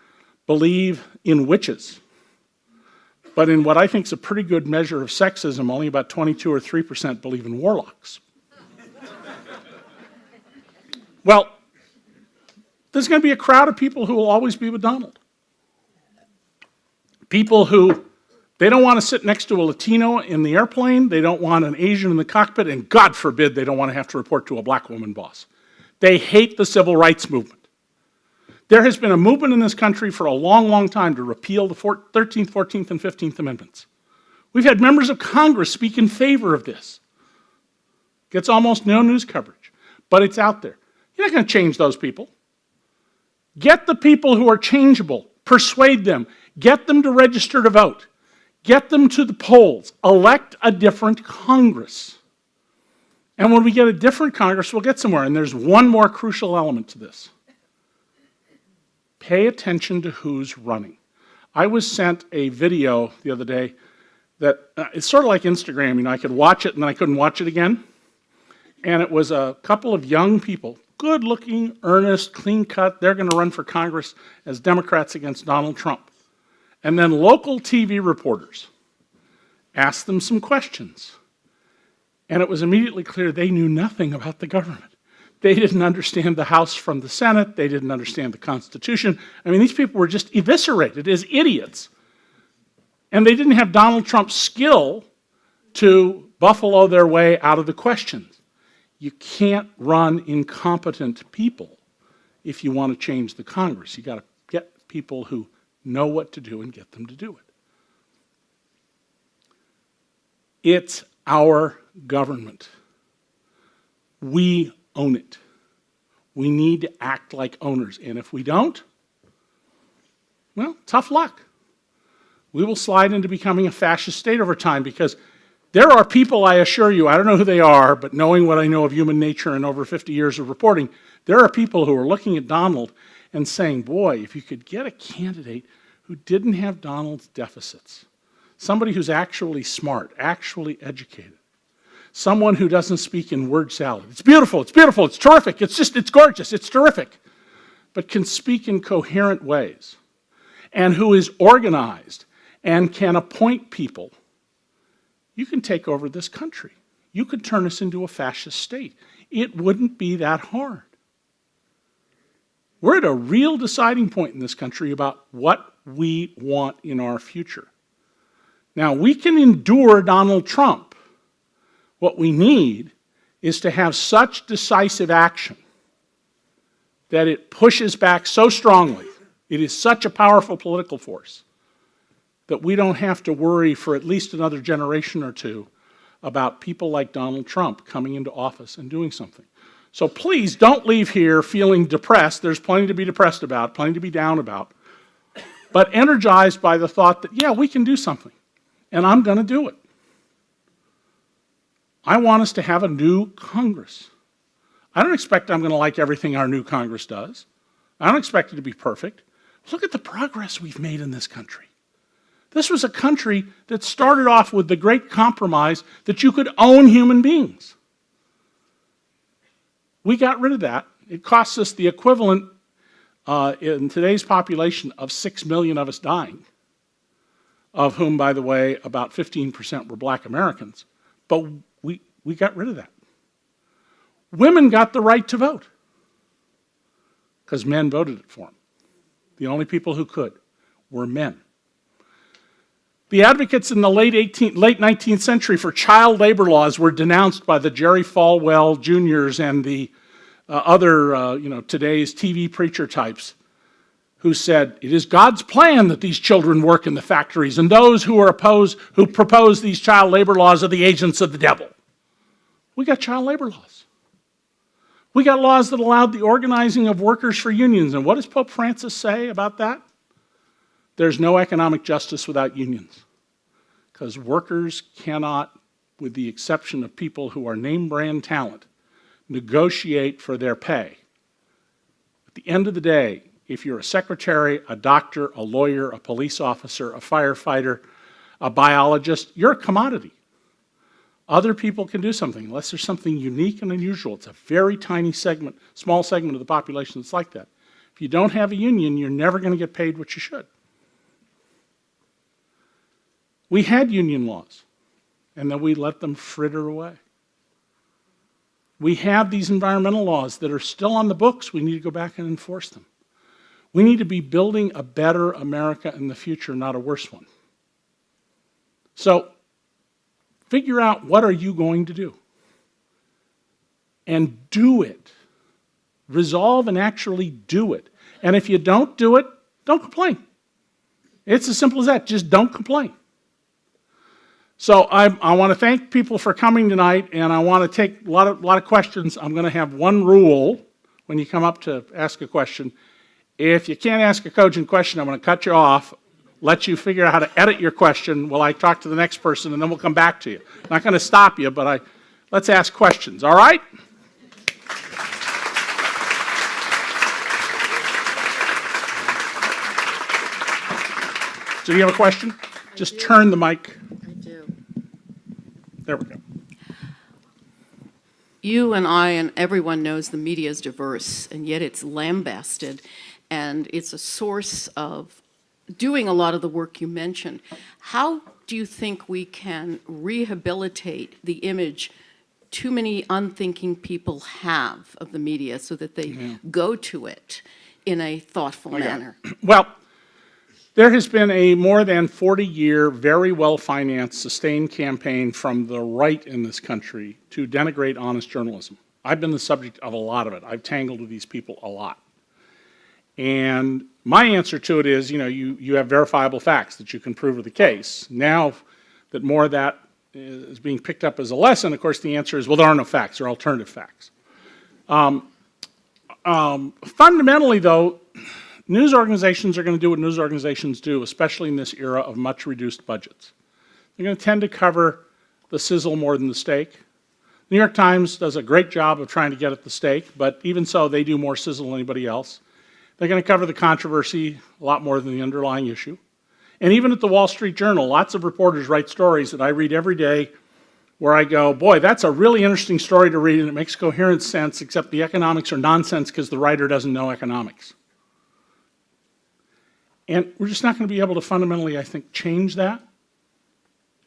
believe in witches. But in what I think is a pretty good measure of sexism, only about 22 or 3% believe in warlocks. Well, there's going to be a crowd of people who will always be with Donald. People who, they don't want to sit next to a Latino in the airplane, they don't want an Asian in the cockpit, and God forbid they don't want to have to report to a black woman boss. They hate the civil rights movement. There has been a movement in this country for a long, long time to repeal the 13th, 14th, and 15th Amendments. We've had members of Congress speak in favor of this. Gets almost no news coverage, but it's out there. You're not going to change those people. Get the people who are changeable, persuade them, get them to register to vote, get them to the polls, elect a different Congress. And when we get a different Congress, we'll get somewhere. And there's one more crucial element to this. Pay attention to who's running. I was sent a video the other day that it's sort of like Instagram. You know, I could watch it and then I couldn't watch it again. And it was a couple of young people, good-looking, earnest, clean-cut. They're going to run for Congress as Democrats against Donald Trump. And then local TV reporters asked them some questions. And it was immediately clear they knew nothing about the government. They didn't understand the House from the Senate. They didn't understand the Constitution. I mean, these people were just eviscerated as idiots. And they didn't have Donald Trump's skill to buffalo their way out of the questions. You can't run incompetent people if you want to change the Congress. You got to get people who know what to do and get them to do it. It's our government. We own it. We need to act like owners. And if we don't, well, tough luck. We will slide into becoming a fascist state over time, because there are people, I assure you, I don't know who they are, but knowing what I know of human nature and over 50 years of reporting, there are people who are looking at Donald and saying, boy, if you could get a candidate who didn't have Donald's deficits, somebody who's actually smart, actually educated, someone who doesn't speak in word salad. It's beautiful, it's terrific, it's gorgeous, it's terrific, but can speak in coherent ways, and who is organized and can appoint people. You can take over this country. You could turn us into a fascist state. It wouldn't be that hard. We're at a real deciding point in this country about what we want in our future. Now, we can endure Donald Trump. What we need is to have such decisive action that it pushes back so strongly. It is such a powerful political force that we don't have to worry for at least another generation or two about people like Donald Trump coming into office and doing something. So please don't leave here feeling depressed. There's plenty to be depressed about, plenty to be down about, but energized by the thought that, yeah, we can do something, and I'm going to do it. I want us to have a new Congress. I don't expect I'm going to like everything our new Congress does. I don't expect it to be perfect. Look at the progress we've made in this country. This was a country that started off with the great compromise that you could own human beings. We got rid of that. It costs us the equivalent in today's population of 6 million of us dying, of whom, by the way, about 15% were black Americans. But we got rid of that. Women got the right to vote because men voted it for them. The only people who could were men. The advocates in the late 19th century for child labor laws were denounced by the Jerry Falwell Jr.'s and the other, today's TV preacher types who said, it is God's plan that these children work in the factories, and those who propose these child labor laws are the agents of the devil. We got child labor laws. We got laws that allowed the organizing of workers for unions. And what does Pope Francis say about that? There's no economic justice without unions, because workers cannot, with the exception of people who are name brand talent, negotiate for their pay. At the end of the day, if you're a secretary, a doctor, a lawyer, a police officer, a firefighter, a biologist, you're a commodity. Other people can do something unless there's something unique and unusual. It's a very tiny segment, small segment of the population that's like that. If you don't have a union, you're never going to get paid what you should. We had union laws, and then we let them fritter away. We have these environmental laws that are still on the books. We need to go back and enforce them. We need to be building a better America in the future, not a worse one. So, figure out what are you going to do. And do it. Resolve and actually do it. And if you don't do it, don't complain. It's as simple as that. Just don't complain. So I want to thank people for coming tonight, and I want to take a lot of questions. I'm going to have one rule when you come up to ask a question. If you can't ask a cogent question, I'm going to cut you off, let you figure out how to edit your question while I talk to the next person, and then we'll come back to you. I'm not going to stop you, but let's ask questions, all right? So do you have a question? Just turn the mic. I do. There we go. You and I and everyone knows the media is diverse, and yet it's lambasted, and it's a source of doing a lot of the work you mentioned. How do you think we can rehabilitate the image too many unthinking people have of the media so that they go to it in a thoughtful manner? Well, there has been a more than 40-year, very well-financed, sustained campaign from the right in this country to denigrate honest journalism. I've been the subject of a lot of it. I've tangled with these people a lot. And my answer to it is, you have verifiable facts that you can prove with the case. Now that more of that is being picked up as a lesson, of course, the answer is, well, there are no facts, there are alternative facts. Fundamentally, though, news organizations are going to do what news organizations do, especially in this era of much reduced budgets. They're going to tend to cover the sizzle more than the steak. New York Times does a great job of trying to get at the steak, but even so, they do more sizzle than anybody else. They're going to cover the controversy a lot more than the underlying issue. And even at the Wall Street Journal, lots of reporters write stories that I read every day where I go, boy, that's a really interesting story to read and it makes coherent sense, except the economics are nonsense because the writer doesn't know economics. And we're just not going to be able to fundamentally, I think, change that.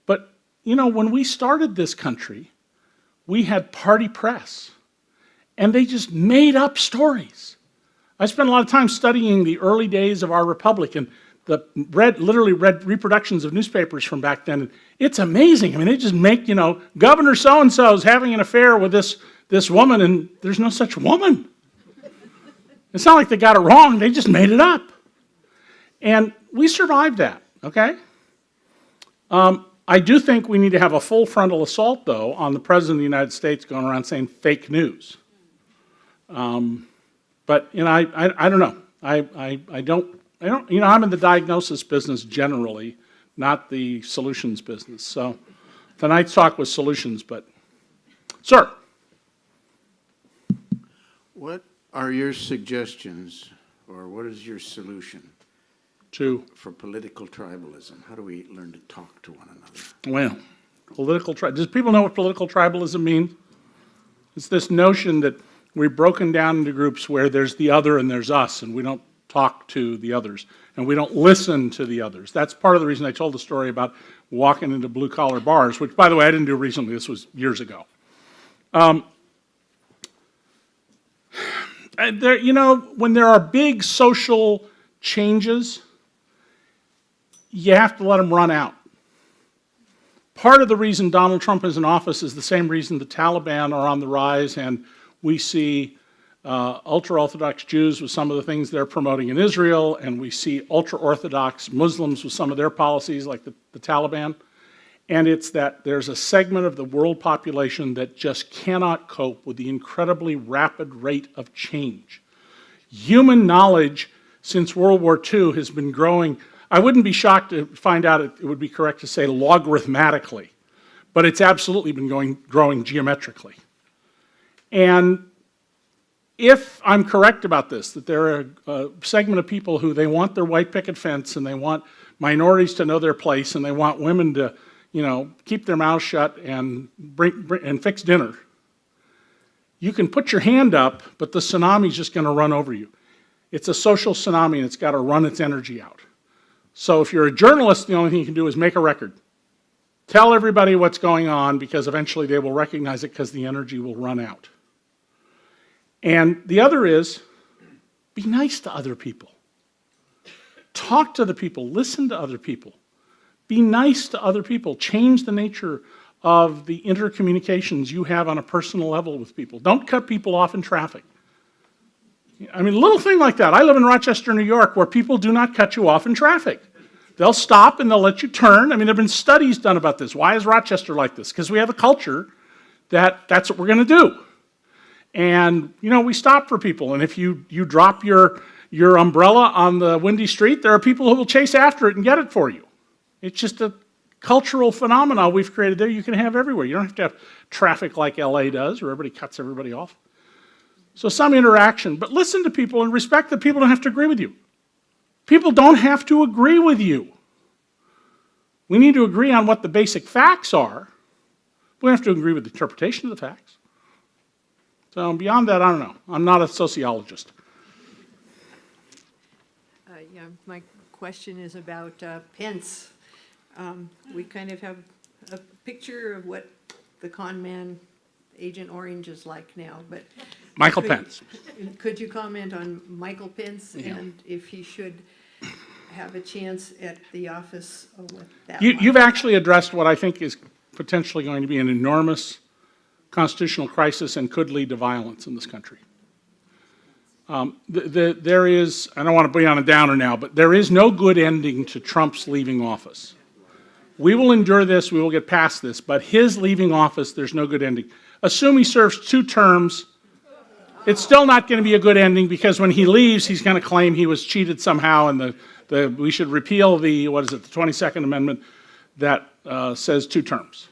But, when we started this country, we had party press, and they just made up stories. I spent a lot of time studying the early days of our republic and literally read reproductions of newspapers from back then. And it's amazing. I mean, they just make, Governor so-and-so is having an affair with this woman, and there's no such woman. It's not like they got it wrong. They just made it up. And we survived that, okay? I do think we need to have a full frontal assault, though, on the President of the United States going around saying fake news. But, I don't know. I don't, I'm in the diagnosis business generally, not the solutions business. So tonight's talk was solutions, but, sir. What are your suggestions, or what is your solution for political tribalism? How do we learn to talk to one another? Well, does people know what political tribalism means? It's this notion that we've broken down into groups where there's the other and there's us, and we don't talk to the others, and we don't listen to the others. That's part of the reason I told the story about walking into blue-collar bars, which, by the way, I didn't do recently. This was years ago. When there are big social changes, you have to let them run out. Part of the reason Donald Trump is in office is the same reason the Taliban are on the rise, and we see ultra-Orthodox Jews with some of the things they're promoting in Israel, and we see ultra-Orthodox Muslims with some of their policies like the Taliban. And it's that there's a segment of the world population that just cannot cope with the incredibly rapid rate of change. Human knowledge since World War II has been growing. I wouldn't be shocked to find out it would be correct to say logarithmically, but it's absolutely been growing geometrically. And if I'm correct about this, that there are a segment of people who they want their white picket fence and they want minorities to know their place and they want women to, keep their mouths shut and fix dinner, you can put your hand up, but the tsunami's just going to run over you. It's a social tsunami and it's got to run its energy out. So if you're a journalist, the only thing you can do is make a record. Tell everybody what's going on because eventually they will recognize it because the energy will run out. And the other is, be nice to other people. Talk to the people, listen to other people. Be nice to other people. Change the nature of the intercommunications you have on a personal level with people. Don't cut people off in traffic. I mean, a little thing like that. I live in Rochester, New York, where people do not cut you off in traffic. They'll stop and they'll let you turn. I mean, there have been studies done about this. Why is Rochester like this? Because we have a culture that's what we're going to do. And, we stop for people. And if you drop your umbrella on the windy street, there are people who will chase after it and get it for you. It's just a cultural phenomenon we've created there you can have everywhere. You don't have to have traffic like LA does, where everybody cuts everybody off. So some interaction, but listen to people and respect that people don't have to agree with you. People don't have to agree with you. We need to agree on what the basic facts are. We don't have to agree with the interpretation of the facts. So beyond that, I don't know. I'm not a sociologist. Yeah, my question is about Pence. We kind of have a picture of what the con man, Agent Orange, is like now, but. Michael Pence. Could you comment on Michael Pence and if he should have a chance at the office with that? You've actually addressed what I think is potentially going to be an enormous constitutional crisis and could lead to violence in this country. There is, I don't want to be on a downer now, but there is no good ending to Trump's leaving office. We will endure this, we will get past this, but his leaving office, there's no good ending. Assume he serves 2 terms, it's still not going to be a good ending because when he leaves, he's going to claim he was cheated somehow and we should repeal the 22nd Amendment that says 2 terms.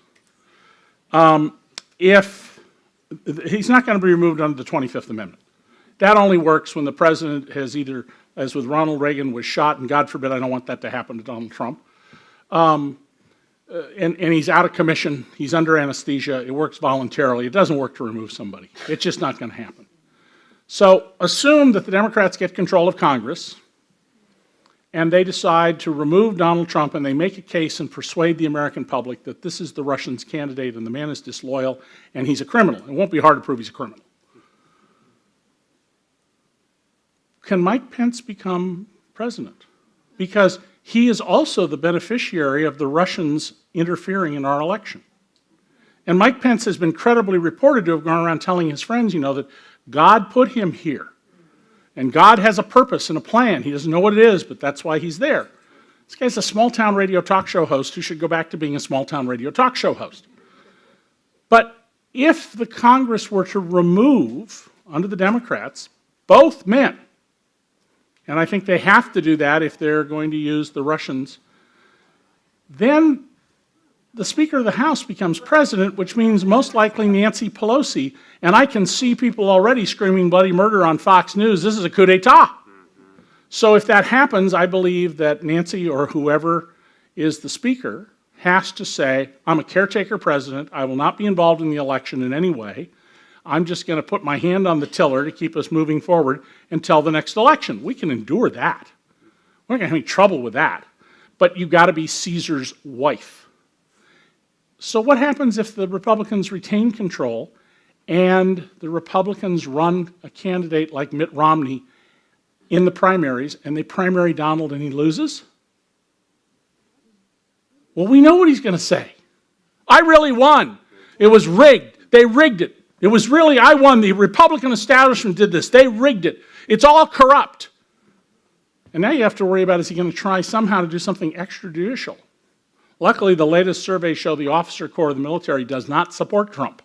If he's not going to be removed under the 25th Amendment. That only works when the president has either, as with Ronald Reagan, was shot, and God forbid I don't want that to happen to Donald Trump, and he's out of commission, he's under anesthesia, it works voluntarily, it doesn't work to remove somebody. It's just not going to happen. So assume that the Democrats get control of Congress, and they decide to remove Donald Trump, and they make a case and persuade the American public that this is the Russians' candidate and the man is disloyal and he's a criminal. It won't be hard to prove he's a criminal. Can Mike Pence become president? Because he is also the beneficiary of the Russians interfering in our election. And Mike Pence has been credibly reported to have gone around telling his friends, that God put him here. And God has a purpose and a plan. He doesn't know what it is, but that's why he's there. This guy's a small-town radio talk show host who should go back to being a small-town radio talk show host. But if the Congress were to remove, under the Democrats, both men, and I think they have to do that if they're going to use the Russians, then the Speaker of the House becomes president, which means most likely Nancy Pelosi, and I can see people already screaming bloody murder on Fox News. This is a coup d'etat. So if that happens, I believe that Nancy or whoever is the Speaker has to say, I'm a caretaker president, I will not be involved in the election in any way, I'm just going to put my hand on the tiller to keep us moving forward until the next election. We can endure that. We're not going to have any trouble with that. But you've got to be Caesar's wife. So what happens if the Republicans retain control and the Republicans run a candidate like Mitt Romney in the primaries and they primary Donald and he loses? Well, we know what he's going to say. I really won. It was rigged. They rigged it. It was really, I won. The Republican establishment did this. They rigged it. It's all corrupt. And now you have to worry about, is he going to try somehow to do something extrajudicial? Luckily, the latest surveys show the officer corps of the military does not support Trump.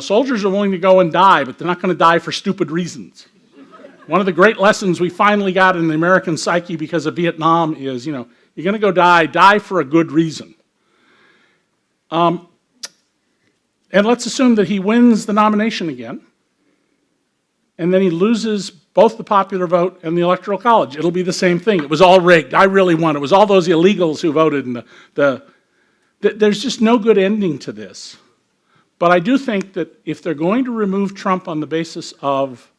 Soldiers are willing to go and die, but they're not going to die for stupid reasons. One of the great lessons we finally got in the American psyche because of Vietnam is, you're going to go die for a good reason. And let's assume that he wins the nomination again, and then he loses both the popular vote and the Electoral College. It'll be the same thing. It was all rigged. I really won. It was all those illegals who voted. And there's just no good ending to this. But I do think that if they're going to remove Trump on the basis of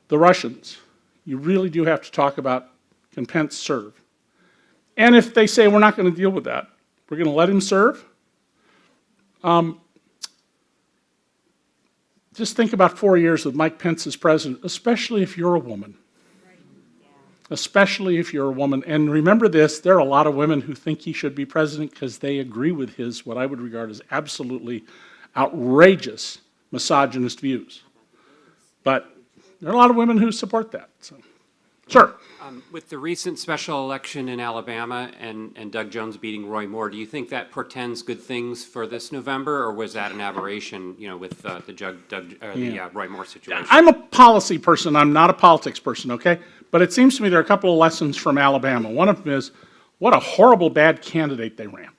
the Russians, you really do have to talk about, can Pence serve? And if they say we're not going to deal with that, we're going to let him serve, just think about 4 years with Mike Pence as president, especially if you're a woman. Especially if you're a woman. And remember this, there are a lot of women who think he should be president because they agree with his, what I would regard as absolutely outrageous misogynist views. But there are a lot of women who support that. So. Sir. With the recent special election in Alabama and Doug Jones beating Roy Moore, do you think that portends good things for this November, or was that an aberration, with the Roy Moore situation? I'm a policy person. I'm not a politics person, okay? But it seems to me there are a couple of lessons from Alabama. One of them is, what a horrible bad candidate they ran.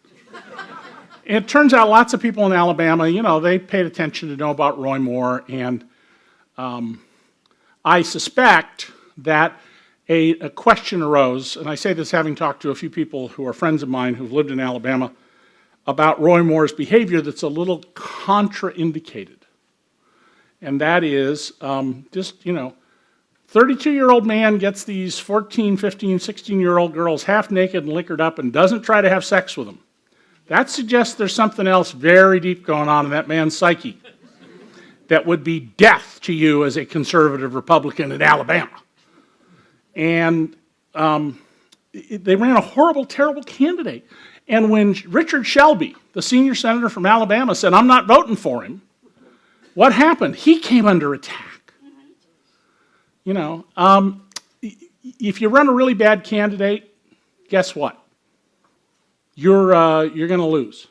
It turns out lots of people in Alabama, they paid attention to know about Roy Moore, and I suspect that a question arose, and I say this having talked to a few people who are friends of mine who've lived in Alabama, about Roy Moore's behavior that's a little contraindicated. And that is just, 32-year-old man gets these 14, 15, 16-year-old girls half naked and liquored up and doesn't try to have sex with them. That suggests there's something else very deep going on in that man's psyche that would be death to you as a conservative Republican in Alabama. And they ran a horrible, terrible candidate. And when Richard Shelby, the senior senator from Alabama, said, I'm not voting for him, what happened? He came under attack. If you run a really bad candidate, guess what? You're going to lose.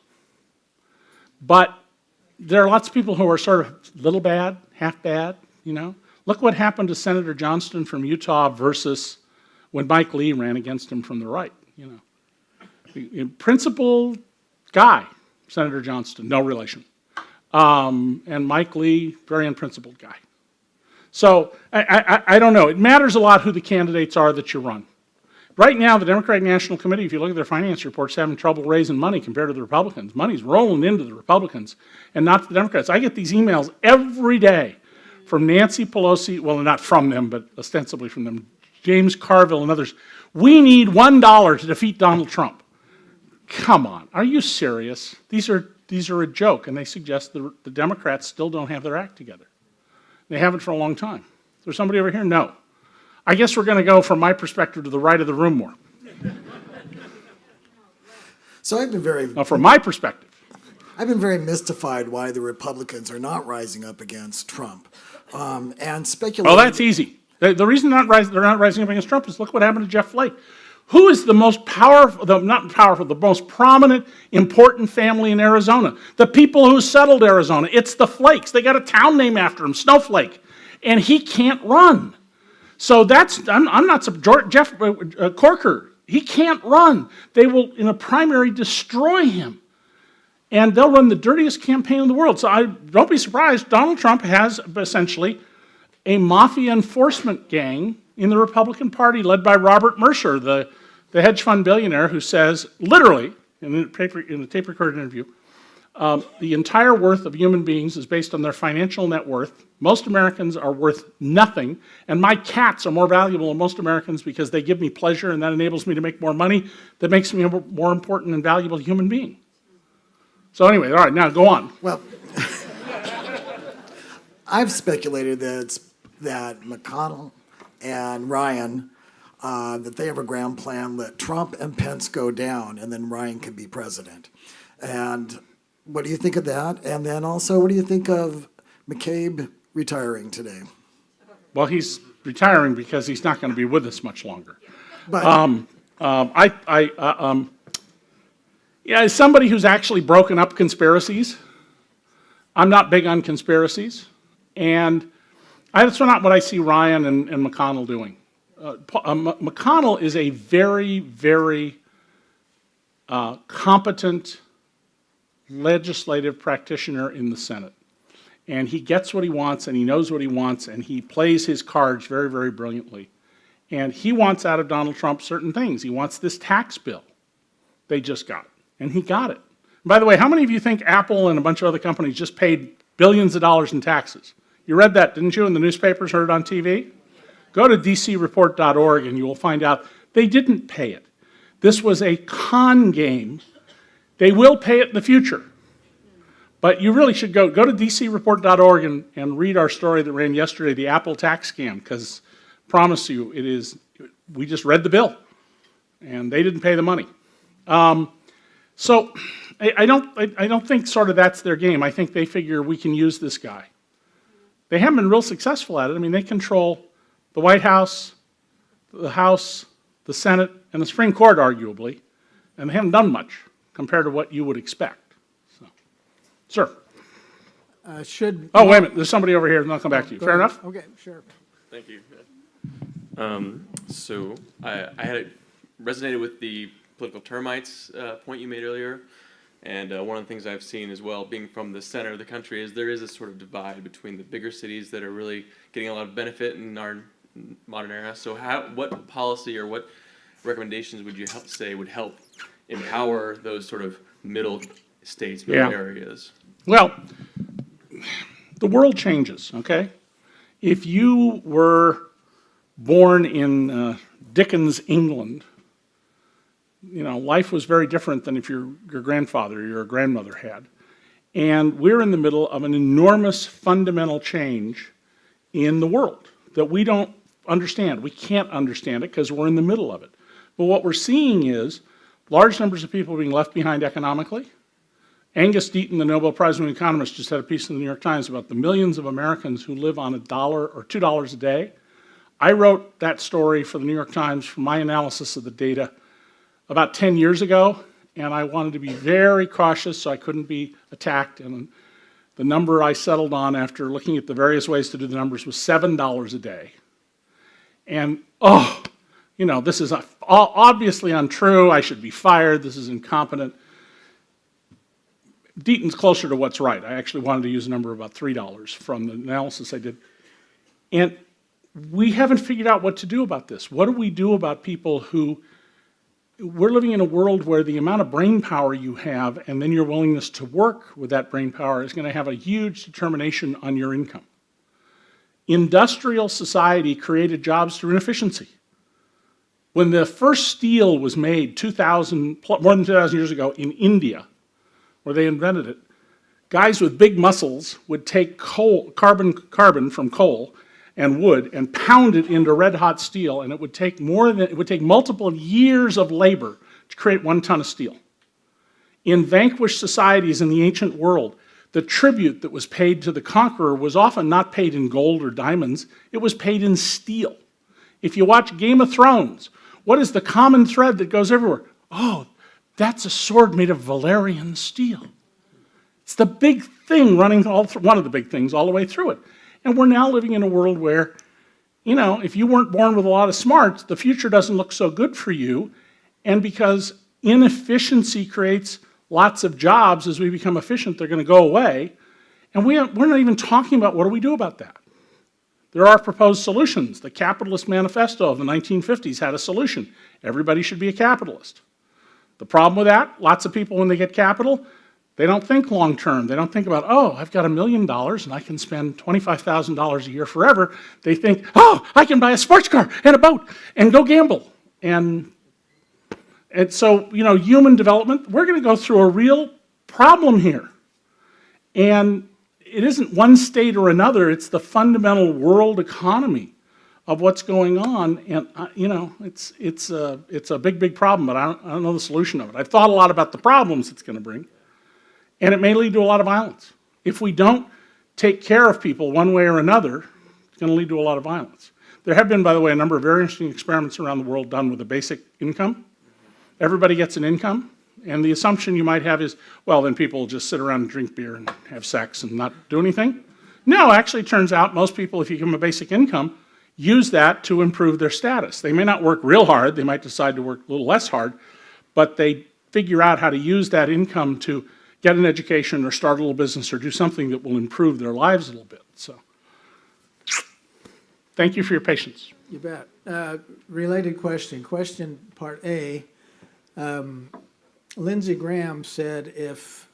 But there are lots of people who are sort of little bad, half bad, Look what happened to Senator Johnston from Utah versus when Mike Lee ran against him from the right, Principled guy, Senator Johnston, no relation. And Mike Lee, very unprincipled guy. So I don't know. It matters a lot who the candidates are that you run. Right now, the Democratic National Committee, if you look at their finance reports, is having trouble raising money compared to the Republicans. Money's rolling into the Republicans and not to the Democrats. I get these emails every day from Nancy Pelosi, well, not from them, but ostensibly from them, James Carville and others. We need $1 to defeat Donald Trump. Come on, are you serious? These are a joke, and they suggest the Democrats still don't have their act together. They haven't for a long time. Is there somebody over here? No. I guess we're going to go from my perspective to the right of the room more. So I've been very... Now, from my perspective. I've been very mystified why the Republicans are not rising up against Trump. And speculating... Oh, that's easy. The reason they're not rising up against Trump is look what happened to Jeff Flake. Who is the most powerful, the most prominent, important family in Arizona? The people who settled Arizona. It's the Flakes. They got a town named after him, Snowflake. And he can't run. So I'm not, Jeff Corker, he can't run. They will, in a primary, destroy him. And they'll run the dirtiest campaign in the world. So don't be surprised, Donald Trump has essentially a mafia enforcement gang in the Republican Party led by Robert Mercer, the hedge fund billionaire who says, literally, in a tape-recorded interview, the entire worth of human beings is based on their financial net worth. Most Americans are worth nothing, and my cats are more valuable than most Americans because they give me pleasure, and that enables me to make more money. That makes me a more important and valuable human being. So anyway, all right, now go on. Well, I've speculated that McConnell and Ryan, that they have a grand plan, let Trump and Pence go down, and then Ryan can be president. And what do you think of that? And then also, what do you think of McCabe retiring today? Well, he's retiring because he's not going to be with us much longer. But as somebody who's actually broken up conspiracies, I'm not big on conspiracies, and that's not what I see Ryan and McConnell doing. McConnell is a very, very competent legislative practitioner in the Senate. And he gets what he wants, and he knows what he wants, and he plays his cards very, very brilliantly. And he wants out of Donald Trump certain things. He wants this tax bill they just got, and he got it. By the way, how many of you think Apple and a bunch of other companies just paid billions of dollars in taxes? You read that, didn't you, in the newspapers, heard it on TV? Go to dcreport.org and you will find out they didn't pay it. This was a con game. They will pay it in the future. But you really should go to dcreport.org and read our story that ran yesterday, the Apple tax scam, because I promise you, we just read the bill, and they didn't pay the money. So I don't think sort of that's their game. I think they figure we can use this guy. They haven't been real successful at it. I mean, they control the White House, the Senate, and the Supreme Court, arguably, and they haven't done much compared to what you would expect. So, sir. Oh, wait a minute. There's somebody over here, and I'll come back to you. Fair enough? Okay, sure. Thank you. So I had resonated with the political termites point you made earlier, and one of the things I've seen as well, being from the center of the country, is there is a sort of divide between the bigger cities that are really getting a lot of benefit and are modern era. So what policy or what recommendations would you say would help empower those sort of middle states, middle Yeah. areas? Well, the world changes, okay? If you were born in Dickens, England, life was very different than if your grandfather or your grandmother had. And we're in the middle of an enormous fundamental change in the world that we don't understand. We can't understand it because we're in the middle of it. But what we're seeing is large numbers of people being left behind economically. Angus Deaton, the Nobel Prize-winning economist, just had a piece in the New York Times about the millions of Americans who live on $1 or $2 a day. I wrote that story for the New York Times from my analysis of the data about 10 years ago, and I wanted to be very cautious so I couldn't be attacked. And the number I settled on after looking at the various ways to do the numbers was $7 a day. And, this is obviously untrue. I should be fired. This is incompetent. Deaton's closer to what's right. I actually wanted to use a number of about $3 from the analysis I did. And we haven't figured out what to do about this. What do we do about people who, we're living in a world where the amount of brain power you have and then your willingness to work with that brain power is going to have a huge determination on your income. Industrial society created jobs through inefficiency. When the first steel was made more than 2,000 years ago in India, where they invented it, guys with big muscles would take carbon from coal and wood and pound it into red hot steel, and it would take multiple years of labor to create 1 ton of steel. In vanquished societies in the ancient world, the tribute that was paid to the conqueror was often not paid in gold or diamonds, it was paid in steel. If you watch Game of Thrones, what is the common thread that goes everywhere? Oh, that's a sword made of Valerian steel. It's the big thing running one of the big things all the way through it. And we're now living in a world where, if you weren't born with a lot of smarts, the future doesn't look so good for you. And because inefficiency creates lots of jobs, as we become efficient, they're going to go away. And we're not even talking about what do we do about that. There are proposed solutions. The Capitalist Manifesto of the 1950s had a solution. Everybody should be a capitalist. The problem with that, lots of people when they get capital, they don't think long term. They don't think about, I've got $1 million and I can spend $25,000 a year forever. They think, I can buy a sports car and a boat and go gamble. And so, human development, we're going to go through a real problem here. And it isn't one state or another, it's the fundamental world economy of what's going on, and it's a big problem, but I don't know the solution of it. I've thought a lot about the problems it's going to bring, and it may lead to a lot of violence. If we don't take care of people one way or another, it's going to lead to a lot of violence. There have been, by the way, a number of very interesting experiments around the world done with a basic income. Everybody gets an income, and the assumption you might have is, well, then people will just sit around and drink beer and have sex and not do anything. No, actually, it turns out most people, if you give them a basic income, use that to improve their status. They may not work real hard, they might decide to work a little less hard, but they figure out how to use that income to get an education or start a little business or do something that will improve their lives a little bit. So, thank you for your patience. You bet. Related question. Question part A. Lindsey Graham said if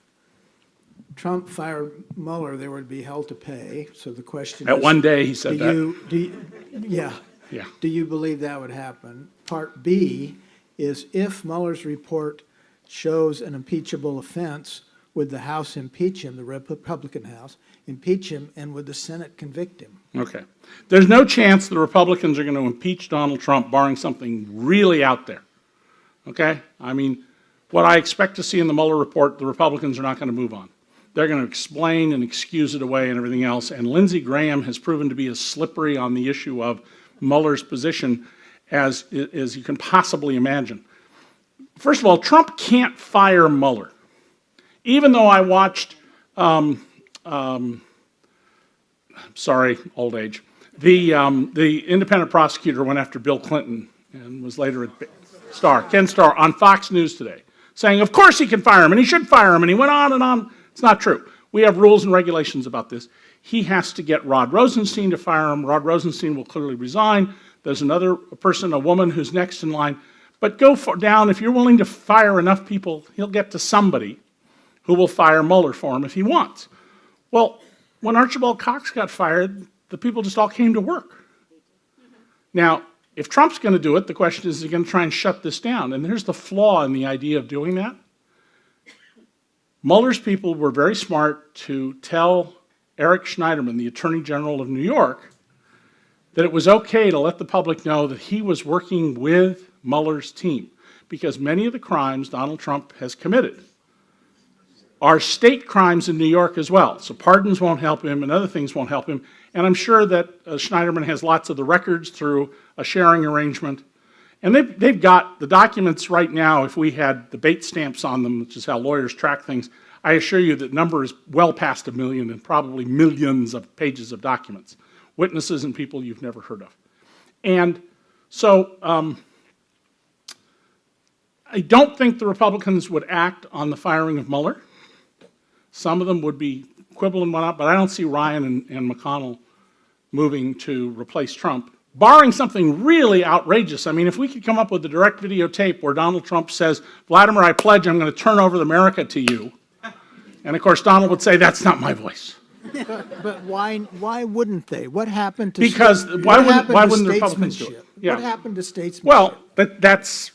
Trump fired Mueller, there would be hell to pay. So the question is... At one day he said that. Yeah. Yeah. Do you believe that would happen? Part B is if Mueller's report shows an impeachable offense, would the House impeach him, the Republican House, impeach him, and would the Senate convict him? Okay. There's no chance the Republicans are going to impeach Donald Trump barring something really out there. Okay? I mean, what I expect to see in the Mueller report, the Republicans are not going to move on. They're going to explain and excuse it away and everything else. And Lindsey Graham has proven to be as slippery on the issue of Mueller's position as you can possibly imagine. First of all, Trump can't fire Mueller. Even though I watched, sorry, old age, the independent prosecutor went after Bill Clinton and was later at Ken Starr, on Fox News today, saying, of course he can fire him, and he should fire him, and he went on and on. It's not true. We have rules and regulations about this. He has to get Rod Rosenstein to fire him. Rod Rosenstein will clearly resign. There's another person, a woman, who's next in line. But go down, if you're willing to fire enough people, he'll get to somebody who will fire Mueller for him if he wants. Well, when Archibald Cox got fired, the people just all came to work. Now, if Trump's going to do it, the question is he going to try and shut this down? And here's the flaw in the idea of doing that. Mueller's people were very smart to tell Eric Schneiderman, the Attorney General of New York, that it was okay to let the public know that he was working with Mueller's team, because many of the crimes Donald Trump has committed are state crimes in New York as well. So pardons won't help him and other things won't help him. And I'm sure that Schneiderman has lots of the records through a sharing arrangement. And they've got the documents right now. If we had the bait stamps on them, which is how lawyers track things, I assure you that number is well past 1 million and probably millions of pages of documents, witnesses and people you've never heard of. And so I don't think the Republicans would act on the firing of Mueller. Some of them would be quibble and whatnot, but I don't see Ryan and McConnell moving to replace Trump, barring something really outrageous. I mean, if we could come up with a direct videotape where Donald Trump says, Vladimir, I pledge I'm going to turn over America to you. And of course, Donald would say, that's not my voice. But why wouldn't they? What happened to Because why wouldn't the Republicans do it? statesmanship? Yeah. What happened to statesmanship? Well,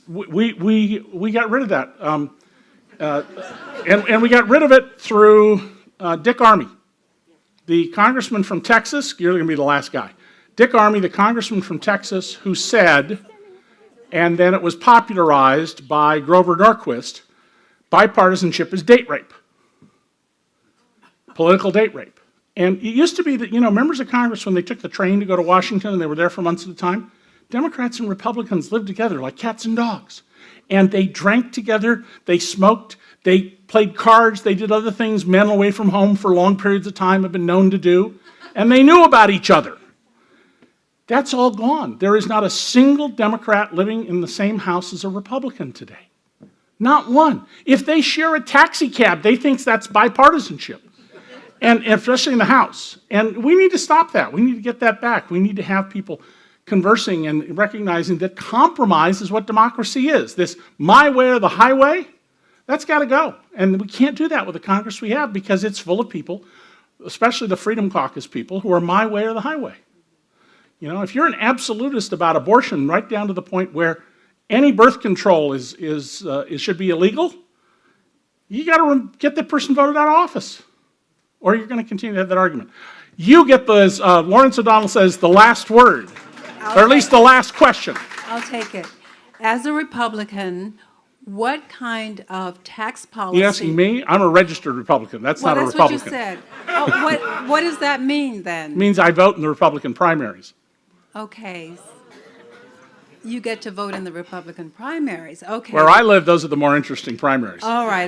we got rid of that. And we got rid of it through Dick Armey, the congressman from Texas. You're going to be the last guy. Dick Armey, the congressman from Texas, who said, and then it was popularized by Grover Norquist, bipartisanship is date rape, political date rape. And it used to be that, members of Congress, when they took the train to go to Washington and they were there for months at a time, Democrats and Republicans lived together like cats and dogs. And they drank together, they smoked, they played cards, they did other things men away from home for long periods of time have been known to do, and they knew about each other. That's all gone. There is not a single Democrat living in the same house as a Republican today. Not one. If they share a taxi cab, they think that's bipartisanship, and especially in the House. And we need to stop that. We need to get that back. We need to have people conversing and recognizing that compromise is what democracy is. This my way or the highway, that's got to go. And we can't do that with the Congress we have because it's full of people, especially the Freedom Caucus people, who are my way or the highway. If you're an absolutist about abortion, right down to the point where any birth control should be illegal, you got to get that person voted out of office, or you're going to continue to have that argument. You get as Lawrence O'Donnell says, the last word. Or at least the last question. I'll take it. As a Republican, what kind of tax policy? You asking me? I'm a registered Republican. That's not a Republican. That's what you said. Oh, what does that mean then? It means I vote in the Republican primaries. Okay. You get to vote in the Republican primaries. Okay. Where I live, those are the more interesting primaries. All right.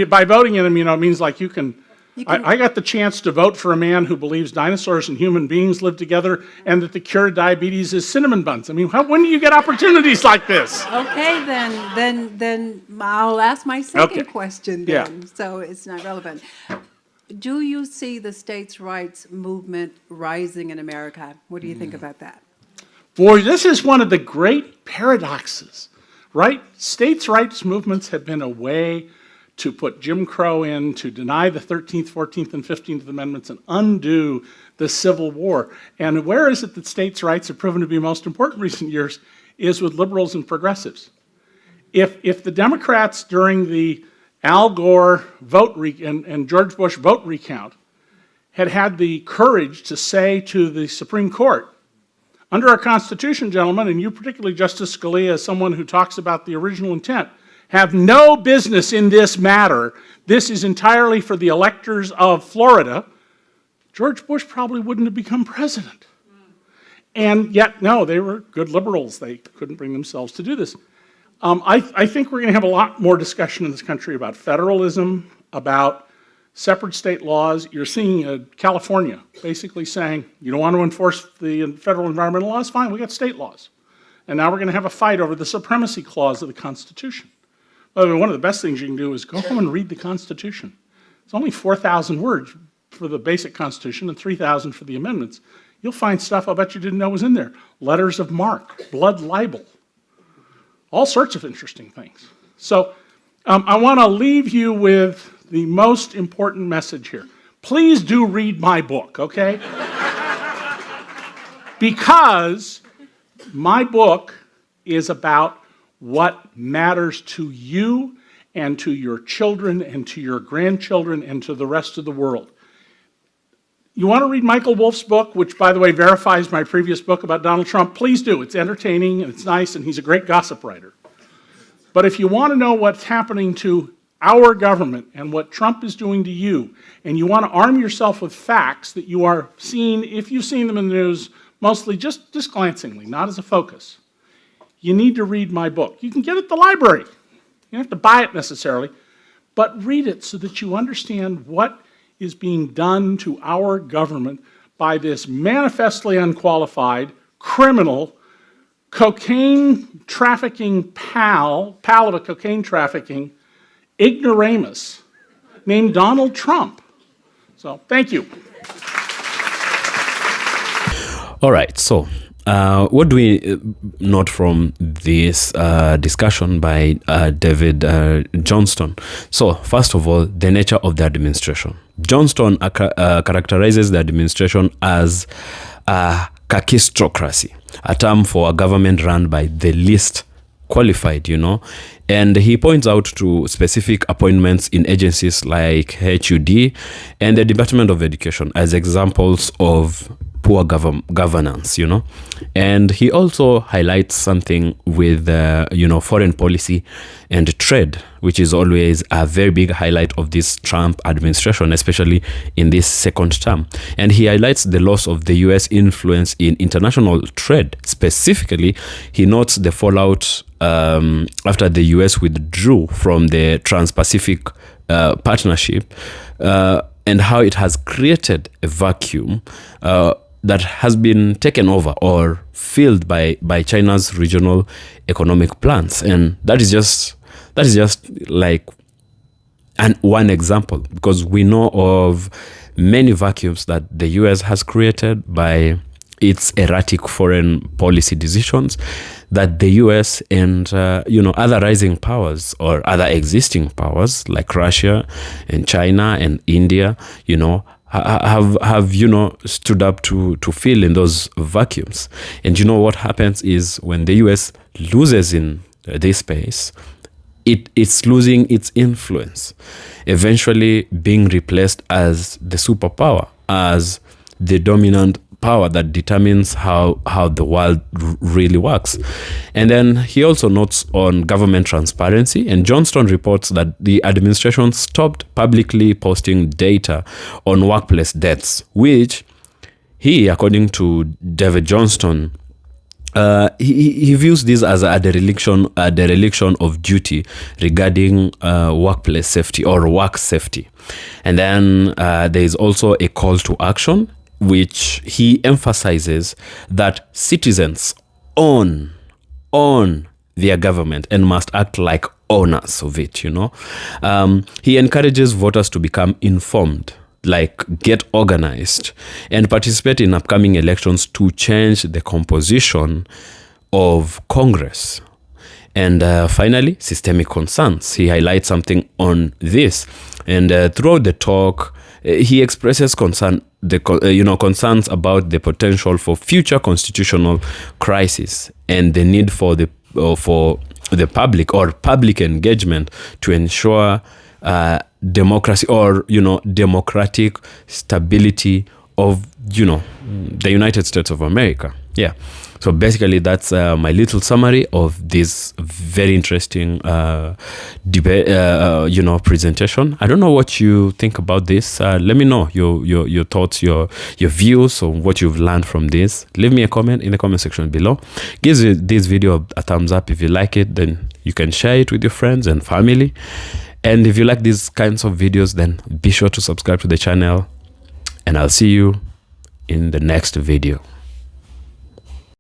By voting in them, it means like you can. I got the chance to vote for a man who believes dinosaurs and human beings live together and that the cure of diabetes is cinnamon buns. When do you get opportunities like this? Okay, then I'll ask my second question then, so it's not relevant. Do you see the states' rights movement rising in America? What do you think about that? Boy, this is one of the great paradoxes, right? States' rights movements have been a way to put Jim Crow in, to deny the 13th, 14th, and 15th Amendments and undo the Civil War. And where is it that states' rights have proven to be most important in recent years is with liberals and progressives. If the Democrats during the Al Gore vote and George Bush vote recount had the courage to say to the Supreme Court, under our Constitution, gentlemen, and you particularly, Justice Scalia, as someone who talks about the original intent, have no business in this matter. This is entirely for the electors of Florida. George Bush probably wouldn't have become president. And yet, no, they were good liberals. They couldn't bring themselves to do this. I think we're going to have a lot more discussion in this country about federalism, about separate state laws. You're seeing California basically saying, you don't want to enforce the federal environmental laws? Fine, we got state laws. And now we're going to have a fight over the supremacy clause of the Constitution. One of the best things you can do is go home and read the Constitution. It's only 4,000 words. for the basic Constitution and 3,000 for the amendments, you'll find stuff I bet you didn't know was in there. Letters of marque, blood libel, all sorts of interesting things. So I want to leave you with the most important message here. Please do read my book, okay? Because my book is about what matters to you and to your children and to your grandchildren and to the rest of the world. You want to read Michael Wolff's book, which, by the way, verifies my previous book about Donald Trump? Please do. It's entertaining, and it's nice, and he's a great gossip writer. But if you want to know what's happening to our government and what Trump is doing to you, and you want to arm yourself with facts that you are seeing, if you've seen them in the news, mostly just glancingly, not as a focus, you need to read my book. You can get it at the library. You don't have to buy it necessarily, but read it so that you understand what is being done to our government by this manifestly unqualified, criminal, cocaine trafficking pal of a cocaine trafficking ignoramus named Donald Trump. So, thank you. All right, so what do we note from this discussion by David Johnston? So, first of all, the nature of the administration. Johnston characterizes the administration as a kakistocracy, a term for a government run by the least qualified, and he points out to specific appointments in agencies like HUD and the Department of Education as examples of poor governance, and he also highlights something with foreign policy and trade, which is always a very big highlight of this Trump administration, especially in this second term. And he highlights the loss of the US influence in international trade. Specifically, he notes the fallout after the US withdrew from the Trans-Pacific Partnership and how it has created a vacuum that has been taken over or filled by China's regional economic plans. And that is just like one example, because we know of many vacuums that the US has created by its erratic foreign policy decisions that the US and other rising powers or other existing powers like Russia and China and India, have stood up to fill in those vacuums. And what happens is when the US loses in this space, it's losing its influence, eventually being replaced as the superpower, as the dominant power that determines how the world really works. And then he also notes on government transparency, and Johnston reports that the administration stopped publicly posting data on workplace deaths, which he, according to David Johnston, he views this as a dereliction of duty regarding workplace safety or work safety. And then there is also a call to action, which he emphasizes that citizens own their government and must act like owners of it, He encourages voters to become informed, like get organized, and participate in upcoming elections to change the composition of Congress. And finally, systemic concerns. He highlights something on this. And throughout the talk, he expresses concerns about the potential for future constitutional crisis and the need for the public or public engagement to ensure democracy or democratic stability of the United States of America. Yeah. So basically, that's my little summary of this very interesting debate, presentation. I don't know what you think about this. Let me know your thoughts, your views on what you've learned from this. Leave me a comment in the comment section below. Give this video a thumbs up if you like it. Then you can share it with your friends and family. And if you like these kinds of videos, then be sure to subscribe to the channel. And I'll see you in the next video.